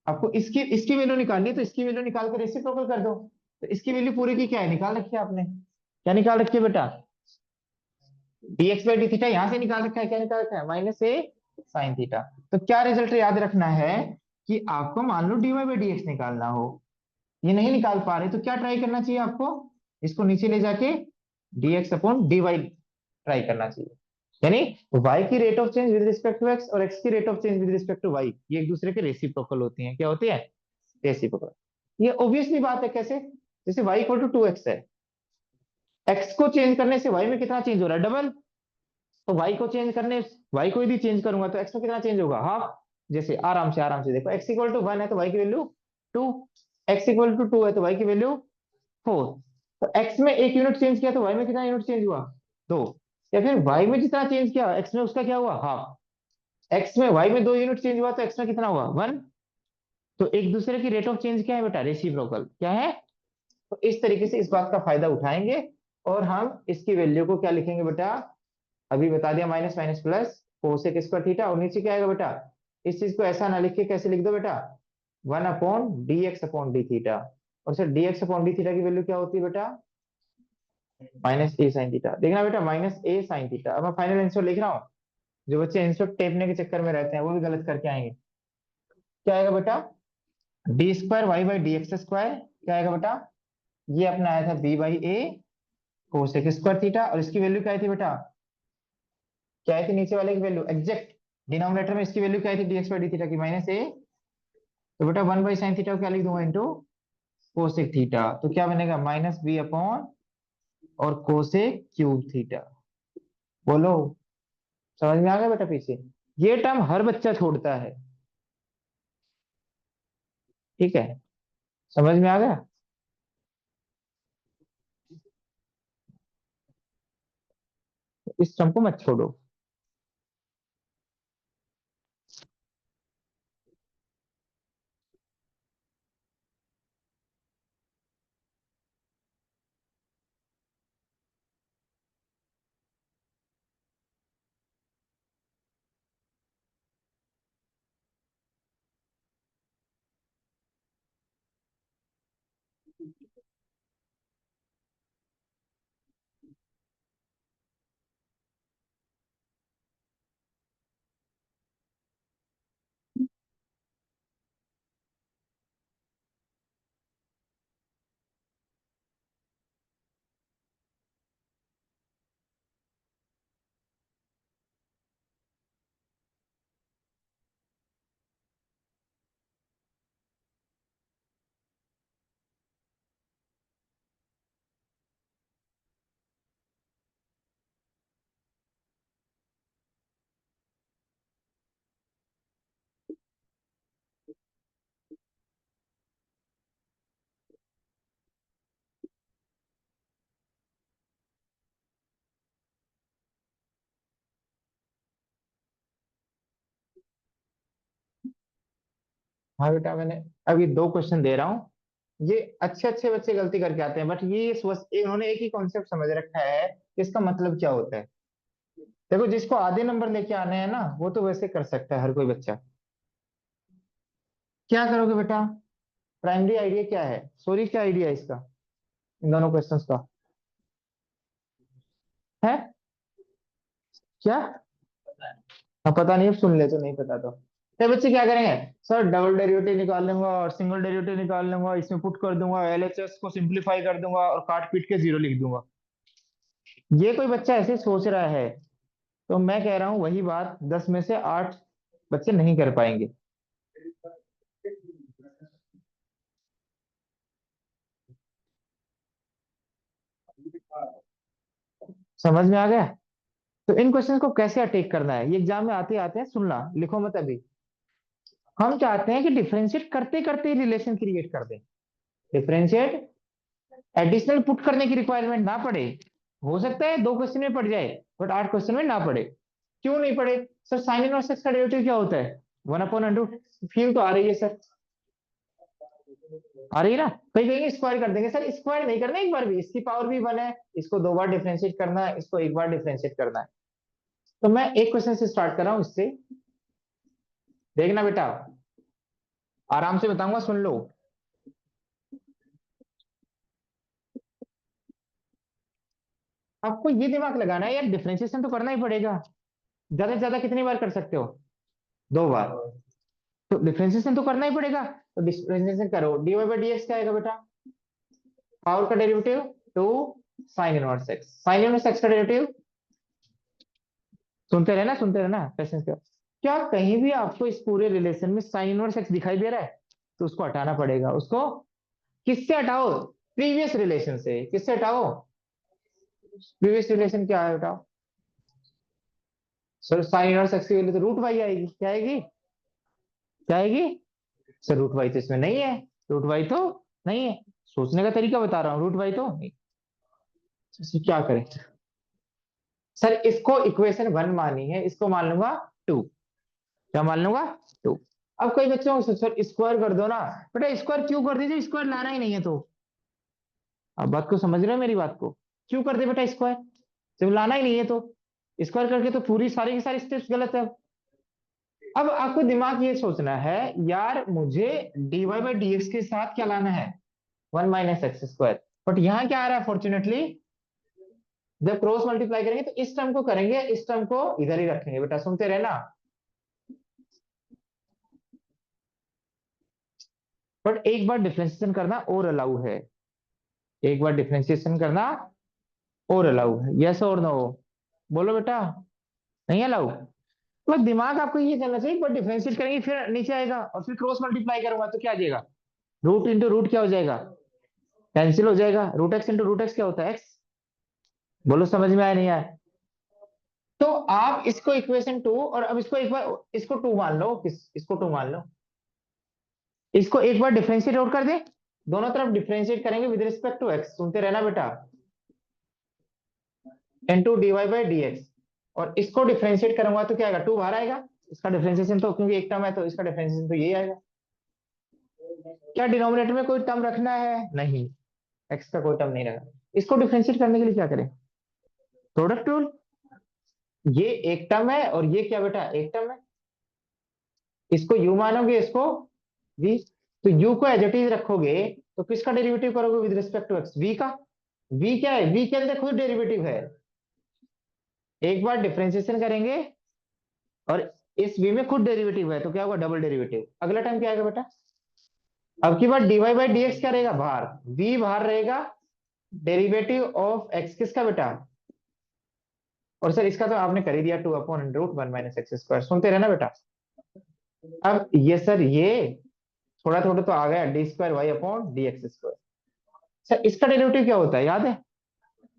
आपको इसकी इसकी वैल्यू निकालनी है तो इसकी वैल्यू निकाल कर रेसिप्रोकल कर दो। तो इसकी वैल्यू पूरी की क्या है, निकाल रखी है आपने। क्या निकाल रखी है बेटा? D x by d theta यहां से निकाल रखा है। क्या निकाल रखा है? Minus a sine theta. तो क्या रिजल्ट याद रखना है कि आपको मान लो डीवाई बाई डी एक्स निकालना हो, ये नहीं निकाल पा रहे तो क्या ट्राई करना चाहिए आपको, इसको नीचे ले जाके dx अपॉन dy ट्राई करना चाहिए। यानी y की rate of change with respect to x और x की rate of change with respect to y ये एक दूसरे के रेसिप्रोकल होती हैं। क्या होती है? रेसिप्रोकल। ये ऑब्वियसली बात है। कैसे? जैसे y इक्वल टू 2x है, x को चेंज करने से y में कितना चेंज हो रहा है? डबल। तो y को चेंज करने, y को यदि चेंज करूंगा तो x में कितना चेंज होगा? हाफ। जैसे आराम से देखो, x इक्वल टू 1 है तो y की वैल्यू 2, x इक्वल टू 2 है तो y की वैल्यू 4। तो x में एक यूनिट चेंज किया तो y में कितना यूनिट चेंज हुआ? 2। या फिर y में जितना चेंज किया x में उसका क्या हुआ? हाफ। x में y में 2 यूनिट चेंज हुआ तो x में कितना हुआ? 1। तो एक दूसरे की रेट ऑफ चेंज क्या है बेटा? रेसिप्रोकल। क्या है? तो इस तरीके से इस बात का फायदा उठाएंगे और हम इसकी वैल्यू को क्या लिखेंगे बेटा? अभी बता दिया, minus minus plus cosec square theta, और नीचे क्या आएगा बेटा? इस चीज को ऐसा ना लिख के कैसे लिख दो बेटा? 1 upon d x upon d theta. और sir d x upon d theta की वैल्यू क्या होती है बेटा? Minus a sine theta. देखना बेटा, माइनस ए साइन थीटा। अब मैं फाइनल आंसर लिख रहा हूँ। जो बच्चे आंसर टेपने के चक्कर में रहते हैं वो भी गलत करके आएंगे। क्या आएगा बेटा? D square y by d x square. क्या आएगा बेटा? ये अपना आया था b by a cosec square theta, और इसकी वैल्यू क्या आई थी बेटा? क्या आई थी नीचे वाले की वैल्यू? एग्जैक्ट डिनोमिनेटर में इसकी वैल्यू क्या आई थी? D x by d theta की माइनस ए। तो बेटा 1 बाई साइन थीटा को क्या लिख दूंगा? Into cosec theta. तो क्या बनेगा? माइनस बी अपॉन और कोसेक क्यूब थीटा। बोलो, समझ में आ गया बेटा? पीछे ये टर्म हर बच्चा छोड़ता है। ठीक है, समझ में आ गया? इस टर्म को मत छोड़ो। हाँ बेटा, मैंने अभी दो क्वेश्चन दे रहा हूँ। ये अच्छे अच्छे बच्चे गलती करके आते हैं, बट ये इन्होंने एक ही कॉन्सेप्ट समझ रखा है कि इसका मतलब क्या होता है। देखो, जिसको आधे नंबर लेके आने हैं ना, वो तो वैसे कर सकता है हर कोई बच्चा। क्या करोगे बेटा? प्राइमरी आइडिया क्या है? सॉरी, क्या आइडिया है इसका, इन दोनों क्वेश्चंस का? है क्या? हाँ, पता नहीं, अब सुन ले तो नहीं पता तो बच्चे क्या करेंगे? सर डबल डेरिवेटिव निकाल लूंगा और सिंगल डेरिवेटिव निकाल लूंगा, इसमें पुट कर दूंगा, एलएचएस को सिंपलीफाई कर दूंगा और काट पीट के जीरो लिख दूंगा। ये कोई बच्चा ऐसे सोच रहा है तो मैं कह रहा हूं वही बात 10 में से 8 बच्चे नहीं कर पाएंगे। समझ में आ गया? तो इन क्वेश्चन को कैसे अटेक करना है, ये एग्जाम में आते आते हैं, सुनना, लिखो मत अभी। हम चाहते हैं कि डिफरेंशिएट करते करते रिलेशन क्रिएट कर दें। डिफरेंशिएट एडिशनल पुट करने की रिक्वायरमेंट ना पड़े। हो सकता है 2 क्वेश्चन में पड़ जाए, बट 8 क्वेश्चन में ना पड़े। क्यों नहीं पड़े? सर साइन इनवर्स एक्स का डेरिवेटिव क्या होता है? 1/√। फील तो आ रही है सर, आ रही है ना? कहीं कहीं स्क्वायर कर देंगे सर, स्क्वायर नहीं करना एक बार भी, इसकी पावर भी 1 है। इसको 2 बार डिफरेंशिएट करना है, इसको एक बार डिफरेंशिएट करना है। तो मैं एक क्वेश्चन से स्टार्ट कर रहा हूं इससे। देखना बेटा, आराम से बताऊंगा, सुन लो। आपको ये दिमाग लगाना है यार, डिफरेंशिएशन तो करना ही पड़ेगा। ज्यादा से ज्यादा कितनी बार कर सकते हो? दो बार, तो डिफरेंशिएशन तो करना ही पड़ेगा। तो डिफरेंशिएशन करो, dy बाई dx क्या आएगा बेटा, पावर का derivative two sine inverse x, sign inverse x का डेरिवेटिव, सुनते रहना पेशेंस का। क्या कहीं भी आपको इस पूरे रिलेशन में साइन इनवर्स एक्स दिखाई दे रहा है, तो उसको हटाना पड़ेगा। उसको किससे हटाओ, प्रीवियस रिलेशन से। किससे हटाओ, प्रीवियस रिलेशन क्या है बेटा, सर साइन इनवर्स एक्स की वैल्यू तो रूट वाई आएगी, क्या आएगी, क्या आएगी, सर रूट वाई तो इसमें नहीं है, रूट वाई तो नहीं है, सोचने का तरीका बता रहा हूँ, रूट वाई तो नहीं। तो क्या करें, सर इसको इक्वेशन वन मानी है, इसको मान लूंगा टू, क्या मान लूंगा, टू। अब कोई बच्चों सर स्क्वायर कर दो ना, बेटा स्क्वायर क्यों कर दीजिए, स्क्वायर लाना ही नहीं है तो। अब बात को समझ रहे हो मेरी बात को, क्यों कर दे बेटा स्क्वायर, जब लाना ही नहीं है तो। स्क्वायर करके तो पूरी सारी की सारी स्टेप्स गलत है। अब आपको दिमाग ये सोचना है, यार मुझे dy बाई डी एक्स के साथ क्या लाना है, one minus x square. But यहाँ क्या आ रहा है, फॉर्चुनेटली जब क्रॉस मल्टीप्लाई करेंगे तो इस टर्म को करेंगे, इस टर्म को इधर ही रखेंगे, बेटा सुनते रहना। बट एक बार डिफरेंशिएशन करना और अलाउ है, एक बार डिफरेंशिएशन करना और अलाउ है, यस और नो, बोलो बेटा, नहीं अलाउ। मतलब दिमाग आपको ये चलना चाहिए, बट डिफरेंशिएट करेंगे फिर नीचे आएगा, और फिर क्रॉस मल्टीप्लाई करूंगा तो क्या आ जाएगा, रूट इंटू रूट क्या हो जाएगा, कैंसिल हो जाएगा, root x into root x क्या होता है, एक्स। बोलो समझ में आया नहीं आया। तो आप इसको इक्वेशन टू, और अब इसको एक बार इसको टू मान लो, इसको टू मान लो, इसको एक बार डिफरेंशिएट आउट कर दे, दोनों तरफ डिफरेंशिएट करेंगे विद रिस्पेक्ट टू एक्स, सुनते रहना बेटा, into dy by d x. और इसको डिफरेंशिएट करूंगा तो क्या आएगा, टू बाहर आएगा, इसका डिफरेंशिएशन तो क्योंकि एक टर्म है तो इसका डिफरेंशिएशन तो यही आएगा। क्या डिनोमिनेटर में कोई टर्म रखना है, नहीं, एक्स का कोई टर्म नहीं रखा। इसको डिफरेंशिएट करने के लिए क्या करें, प्रोडक्ट रूल, ये एक टर्म है और ये क्या बेटा एक टर्म है, इसको u मानोगे, इसको v, तो u को एज इट इज रखोगे, तो किसका डेरिवेटिव करोगे with respect to x, v का। v क्या है, v के अंदर खुद डेरिवेटिव है, एक बार डिफरेंशिएशन करेंगे और इस v में खुद डेरिवेटिव है, तो क्या होगा डबल डेरिवेटिव। अगला टाइम क्या आएगा बेटा, अब की बार dy बाई डी एक्स क्या रहेगा बाहर, v बाहर रहेगा, डेरिवेटिव ऑफ x किसका बेटा, और सर इसका तो आपने कर ही दिया, two upon root one minus x square, सुनते रहना बेटा। अब ये सर ये थोड़ा थोड़ा तो आ गया, d square y upon d x square. Sir इसका डेरिवेटिव क्या होता है याद है,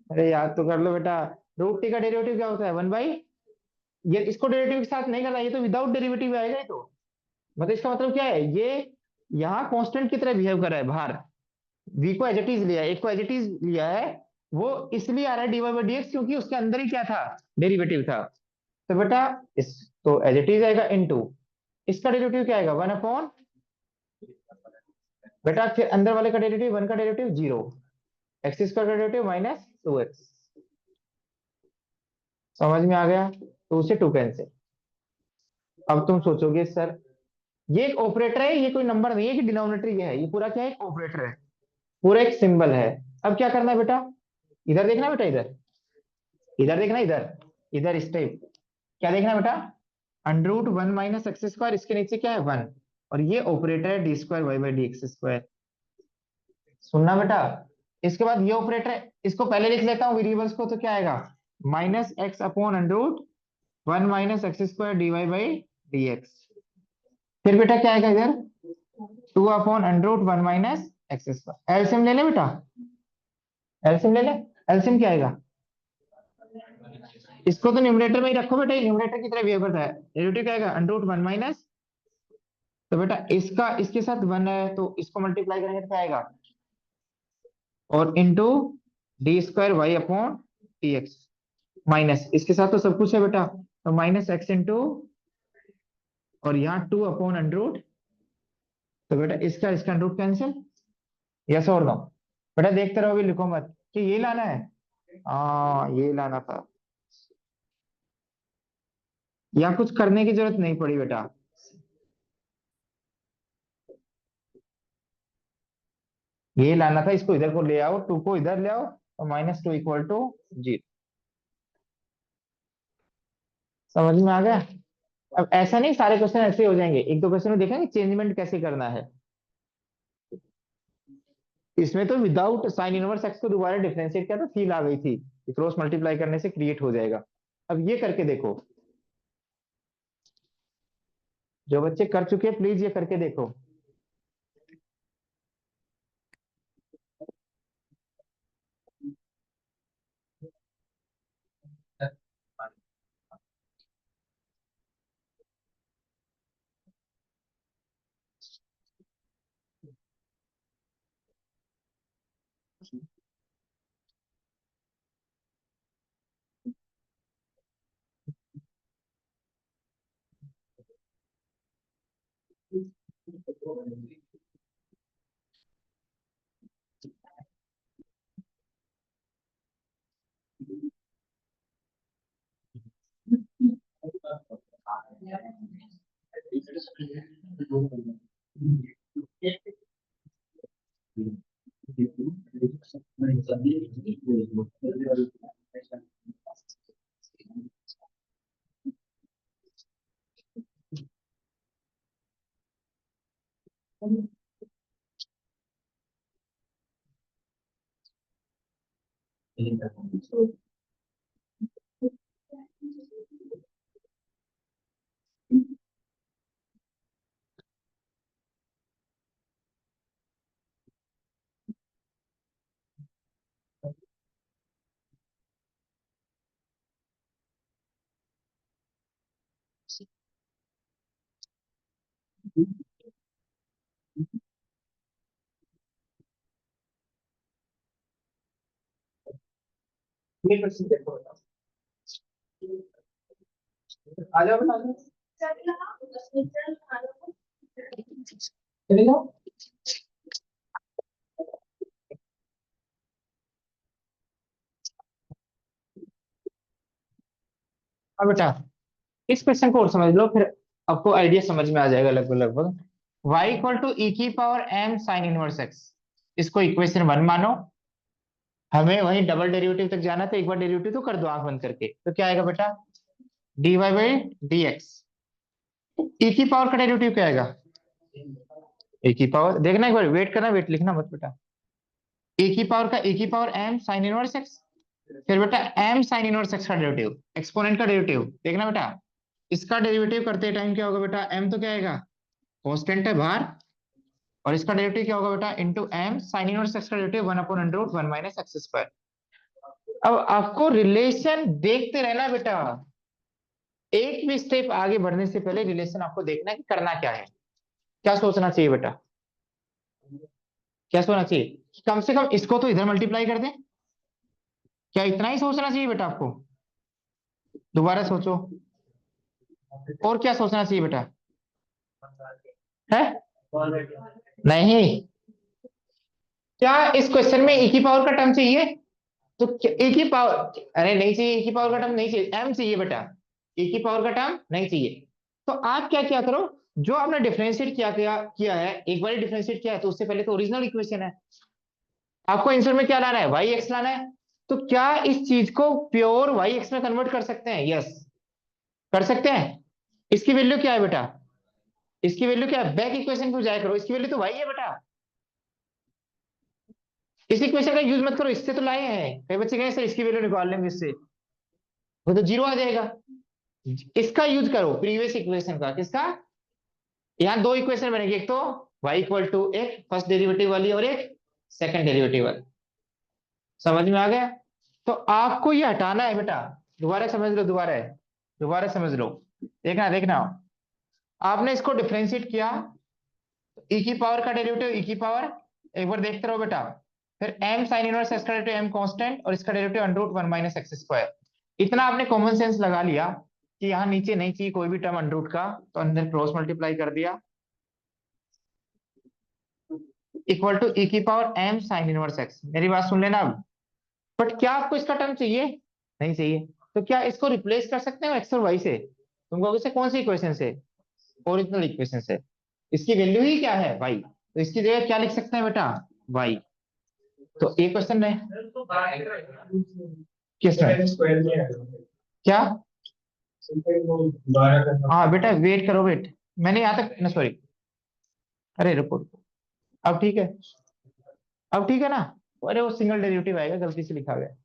अरे याद तो कर लो बेटा, रूट टी का डेरिवेटिव क्या होता है, वन बाई, ये इसको डेरिवेटिव के साथ नहीं करना, ये तो विदाउट डेरिवेटिव आएगा, ये तो मतलब इसका मतलब क्या है, ये यहाँ कांस्टेंट की तरह बिहेव कर रहा है बाहर, v को एज इट इज लिया है, एक को एज इट इज लिया है, वो इसलिए आ रहा है dy बाई डी एक्स, क्योंकि उसके अंदर ही क्या था, डेरिवेटिव था। तो बेटा इस तो एज इट इज आएगा इनटू, इसका डेरिवेटिव क्या आएगा, वन अपॉन, बेटा फिर अंदर वाले का डेरिवेटिव, वन का डेरिवेटिव जीरो, एक्स स्क्वायर का डेरिवेटिव माइनस टू एक्स, समझ में आ गया, टू से टू कैंसिल। अब तुम सोचोगे सर ये एक ऑपरेटर है, ये कोई नंबर नहीं है कि डिनोमिनेटर ये है, ये पूरा क्या है, एक ऑपरेटर है, पूरा एक सिंबल है। अब क्या करना है बेटा, इधर देखना बेटा, इधर इधर देखना, इधर इधर इस टाइप, क्या देखना बेटा, under root one minus x square, इसके नीचे क्या है वन, और ये ऑपरेटर है d square y by d x square, सुनना बेटा। इसके बाद ये ऑपरेटर है, इसको पहले लिख लेता हूँ वेरिएबल्स को, तो क्या आएगा, minus x upon under root one minus x square d y by d x. फिर बेटा क्या आएगा इधर, two upon under root one minus x square, LCM ले ले बेटा, एलसीएम ले ले, एलसीएम क्या आएगा, इसको तो न्यूमरेटर में ही रखो बेटा, न्यूमरेटर की तरह बिहेव करता है, डेरिवेटिव क्या आएगा अंडर रूट वन माइनस, तो बेटा इसका इसके साथ वन है तो इसको मल्टीप्लाई करेंगे तो क्या आएगा, और into d square y upon t x, minus इसके साथ तो सब कुछ है बेटा, तो माइनस एक्स इंटू, और यहाँ टू अपॉन अंडर रूट, तो बेटा इसका इसका अंडर रूट कैंसिल, यस और नो, बेटा देखते रहोगे लिखो मत कि ये लाना है, हाँ ये लाना था, या कुछ करने की जरूरत नहीं पड़ी बेटा, ये लाना था, इसको इधर को ले आओ, टू को इधर ले आओ, तो minus two equal to zero, समझ में आ गया। अब ऐसा नहीं सारे क्वेश्चन ऐसे हो जाएंगे, एक दो क्वेश्चन में देखेंगे चेंजमेंट कैसे करना है। इसमें तो विदाउट साइन इनवर्स एक्स को दोबारा डिफरेंशिएट किया तो फील आ गई थी, क्रॉस मल्टीप्लाई करने से क्रिएट हो जाएगा। अब ये करके देखो, जो बच्चे कर चुके हैं प्लीज ये करके देखो। ये क्वेश्चन देखो, आ जाओ बेटा, आ जाओ। चले जाओ। अब बेटा इस क्वेश्चन को और समझ लो, फिर आपको आइडिया समझ में आ जाएगा लगभग लगभग। y इक्वल टू ई की power m sine inverse x, इसको इक्वेशन 1 मानो। हमें वही डबल डेरिवेटिव तक जाना, तो एक बार डेरिवेटिव तो कर दो आंख बंद करके, तो क्या आएगा बेटा, dy बाई डी एक्स। ई की पावर का डेरिवेटिव क्या आएगा, ए की पावर, देखना एक बार, वेट करना, वेट लिखना मत बेटा। ए की पावर का ए की power m sine inverse x, फिर बेटा m साइन इनवर्स x का डेरिवेटिव, एक्सपोनेंट का डेरिवेटिव देखना बेटा। इसका डेरिवेटिव करते टाइम क्या होगा बेटा, m तो क्या आएगा, कांस्टेंट है बाहर, और इसका डेरिवेटिव क्या होगा बेटा, into m sine inverse x का derivative 1 upon under root 1 minus x square. अब आपको रिलेशन देखते रहना बेटा, एक भी स्टेप आगे बढ़ने से पहले रिलेशन आपको देखना है कि करना क्या है। क्या सोचना चाहिए बेटा, क्या सोचना चाहिए कि कम से कम इसको तो इधर मल्टीप्लाई कर दें, क्या इतना ही सोचना चाहिए बेटा आपको, दोबारा सोचो, और क्या सोचना चाहिए बेटा, है नहीं, क्या इस क्वेश्चन में e की पावर का टर्म चाहिए, तो e की पावर, अरे नहीं चाहिए, e की पावर का टर्म नहीं चाहिए, m चाहिए बेटा, e की पावर का टर्म नहीं चाहिए। तो आप क्या क्या करो, जो आपने डिफरेंशिएट किया है, एक बार डिफरेंशिएट किया है तो उससे पहले तो ओरिजिनल इक्वेशन है, आपको आंसर में क्या लाना है, वाई एक्स लाना है। तो क्या इस चीज को प्योर वाई एक्स में कन्वर्ट कर सकते हैं, यस कर सकते हैं। इसकी वैल्यू क्या है बेटा, इसकी वैल्यू क्या है, बैक इक्वेशन को जाया करो, इसकी वैल्यू तो वाई है बेटा। इस इक्वेशन का यूज मत करो, इससे तो लाए हैं, कई बच्चे कहे सर इसकी वैल्यू निकाल लेंगे इससे, वो तो जीरो आ जाएगा। इसका यूज करो, प्रीवियस इक्वेशन का, किसका, यहाँ दो इक्वेशन बनेगी, एक तो y इक्वल टू एक फर्स्ट डेरिवेटिव वाली और एक सेकंड डेरिवेटिव वाली, समझ में आ गया। तो आपको ये हटाना है बेटा, दोबारा समझ लो, दोबारा समझ लो, देखना देखना, आपने इसको डिफरेंशिएट किया, e की पावर का डेरिवेटिव e की पावर, एक बार देखते रहो बेटा, फिर m साइन इनवर्स x का डेरिवेटिव m कांस्टेंट, और इसका derivative under root 1 minus x square. इतना आपने कॉमन सेंस लगा लिया कि यहाँ नीचे नहीं चाहिए कोई भी टर्म अंडर रूट का, तो अंदर क्रॉस मल्टीप्लाई कर दिया, इक्वल टू ई की power m sine inverse x। मेरी बात सुन लेना अब, बट क्या आपको इसका टर्म चाहिए, नहीं चाहिए, तो क्या इसको रिप्लेस कर सकते हो एक्स और वाई से, तुम कहोगे से कौन सी इक्वेशन से, ओरिजिनल इक्वेशन से, इसकी वैल्यू ही क्या है वाई, तो इसकी जगह क्या लिख सकते हैं बेटा, वाई। तो एक क्वेश्चन है, किस में क्या, हाँ बेटा वेट करो, वेट। मैंने यहाँ तक ना, सॉरी, अरे रुको रुको। अब ठीक है, अब ठीक है ना। अरे वो सिंगल डेरिवेटिव आएगा, गलती से लिखा गया।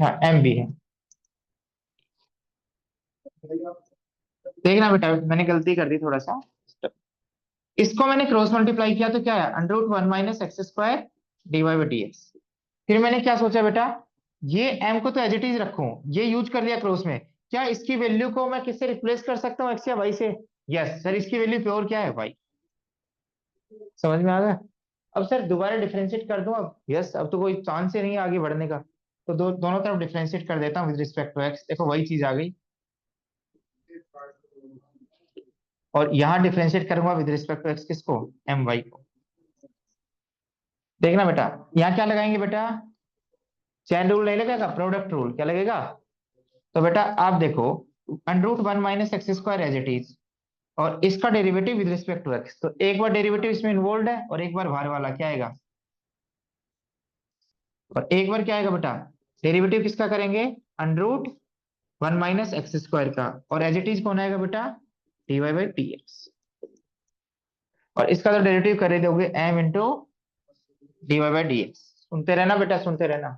हाँ एम बी है। देखना बेटा, मैंने गलती कर दी थोड़ा सा। इसको मैंने क्रॉस मल्टीप्लाई किया तो क्या है, under root one minus x square d y by d x. फिर मैंने क्या सोचा बेटा, ये m को तो एज इट इज रखूं, ये यूज कर लिया क्रॉस में। क्या इसकी वैल्यू को मैं किससे रिप्लेस कर सकता हूँ, एक्स या वाई से? यस सर, इसकी वैल्यू प्योर क्या है, वाई। समझ में आ गया? अब सर दोबारा डिफरेंशिएट कर दूं अब? यस, अब तो कोई चांस ही नहीं है आगे बढ़ने का। तो दोनों तरफ डिफरेंशिएट कर देता हूँ विद रिस्पेक्ट टू एक्स। देखो वही चीज आ गई। और यहाँ डिफरेंशिएट करूंगा विद रिस्पेक्ट टू एक्स, किसको, एम वाई को। देखना बेटा, यहाँ क्या लगाएंगे बेटा, चैन रूल नहीं लगेगा, प्रोडक्ट रूल क्या लगेगा। तो बेटा आप देखो, under root one minus x square as it is, और इसका derivative with respect to x. तो एक बार डेरिवेटिव इसमें इन्वॉल्व है, और एक बार बाहर वाला क्या आएगा, और एक बार क्या आएगा बेटा, डेरिवेटिव किसका करेंगे, under root one minus x square का, और एज इट इज कौन आएगा बेटा, d y by d x. और इसका तो डेरिवेटिव कर दोगे m into d y by d x. सुनते रहना बेटा, सुनते रहना।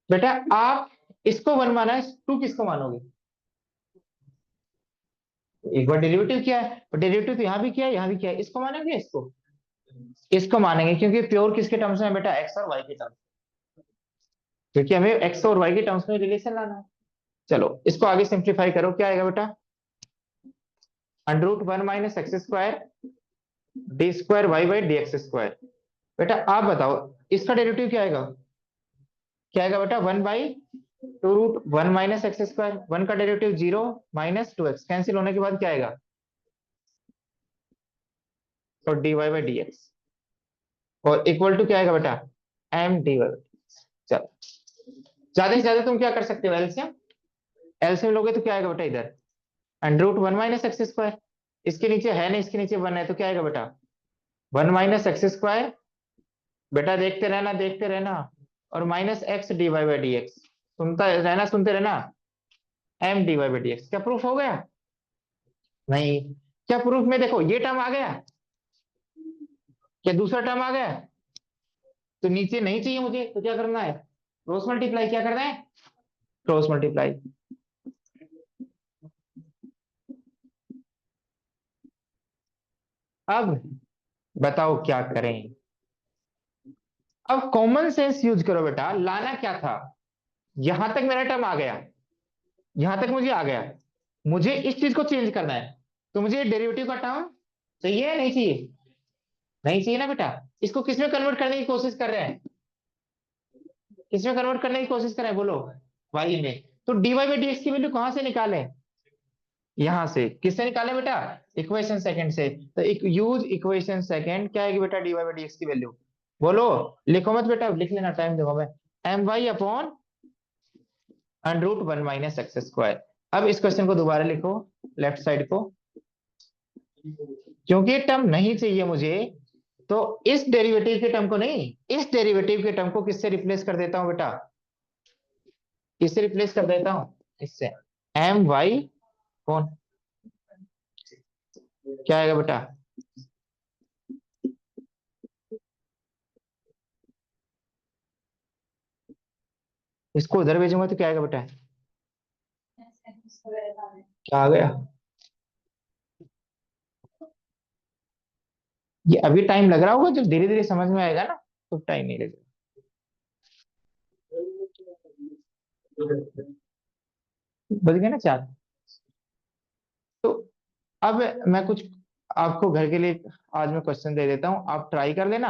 बेटा आप इसको वन माना है, टू किसको मानोगे? एक बार डेरिवेटिव किया है, और डेरिवेटिव तो यहाँ भी किया है, यहाँ भी किया है, इसको मानेंगे, इसको मानेंगे, क्योंकि प्योर किसके टर्म्स में बेटा, एक्स और वाई के टर्म्स। क्योंकि हमें एक्स और वाई के टर्म्स में रिलेशन लाना है। चलो इसको आगे सिंप्लीफाई करो, क्या आएगा बेटा, under root one minus x square d square y by d x square. बेटा आप बताओ, इसका डेरिवेटिव क्या आएगा, क्या आएगा बेटा, one by two root one minus x square, one का derivative zero, minus two x cancel होने के बाद क्या आएगा, तो d y by d x, और इक्वल टू क्या आएगा बेटा, एम डी वाई। चलो ज्यादा से ज्यादा तुम क्या कर सकते हो, एलसीएम। एलसीएम लोगे तो क्या आएगा बेटा इधर, under root one minus x square, इसके नीचे है ना, इसके नीचे वन है, तो क्या आएगा बेटा, वन माइनस एक्स स्क्वायर, बेटा देखते रहना, देखते रहना, और minus x d y by d x. सुनता रहना, सुनते रहना, m d y by d x. क्या प्रूफ हो गया? नहीं। क्या प्रूफ में देखो ये टर्म आ गया, क्या दूसरा टर्म आ गया, तो नीचे नहीं चाहिए मुझे, तो क्या करना है, क्रॉस मल्टीप्लाई। क्या करना है, क्रॉस मल्टीप्लाई। अब बताओ क्या करें। अब कॉमन सेंस यूज करो बेटा, लाना क्या था, यहां तक मेरा टर्म आ गया, यहां तक मुझे आ गया, मुझे इस चीज को चेंज करना है। तो मुझे डेरिवेटिव का टर्म चाहिए या नहीं चाहिए, नहीं चाहिए ना बेटा। इसको किसमें कन्वर्ट करने की कोशिश कर रहे हैं, किसमें कन्वर्ट करने की कोशिश कर रहे हैं, बोलो, वाई में। तो डीवाई बाई डी एक्स की वैल्यू कहां से निकालें, यहां से। किससे निकाले बेटा, इक्वेशन सेकंड से। तो एक यूज इक्वेशन सेकंड, क्या आएगी बेटा, डीवाई बाई डी एक्स की वैल्यू, बोलो। लिखो मत बेटा, लिख लेना, टाइम दूंगा मैं। M y upon under root one minus x square. अब इस क्वेश्चन को दोबारा लिखो, लेफ्ट साइड को, क्योंकि टर्म नहीं चाहिए मुझे, तो इस डेरिवेटिव के टर्म को नहीं, इस डेरिवेटिव के टर्म को किससे रिप्लेस कर देता हूं बेटा, किससे रिप्लेस कर देता हूं, इससे। एम वाई कौन, क्या आएगा बेटा, इसको उधर भेजूंगा तो क्या आएगा बेटा, क्या आ गया। ये अभी टाइम लग रहा होगा, जब धीरे धीरे समझ में आएगा ना, तो टाइम नहीं लगेगा। बच गए ना चार। तो अब मैं कुछ आपको घर के लिए आज मैं क्वेश्चन दे देता हूँ, आप ट्राई कर लेना।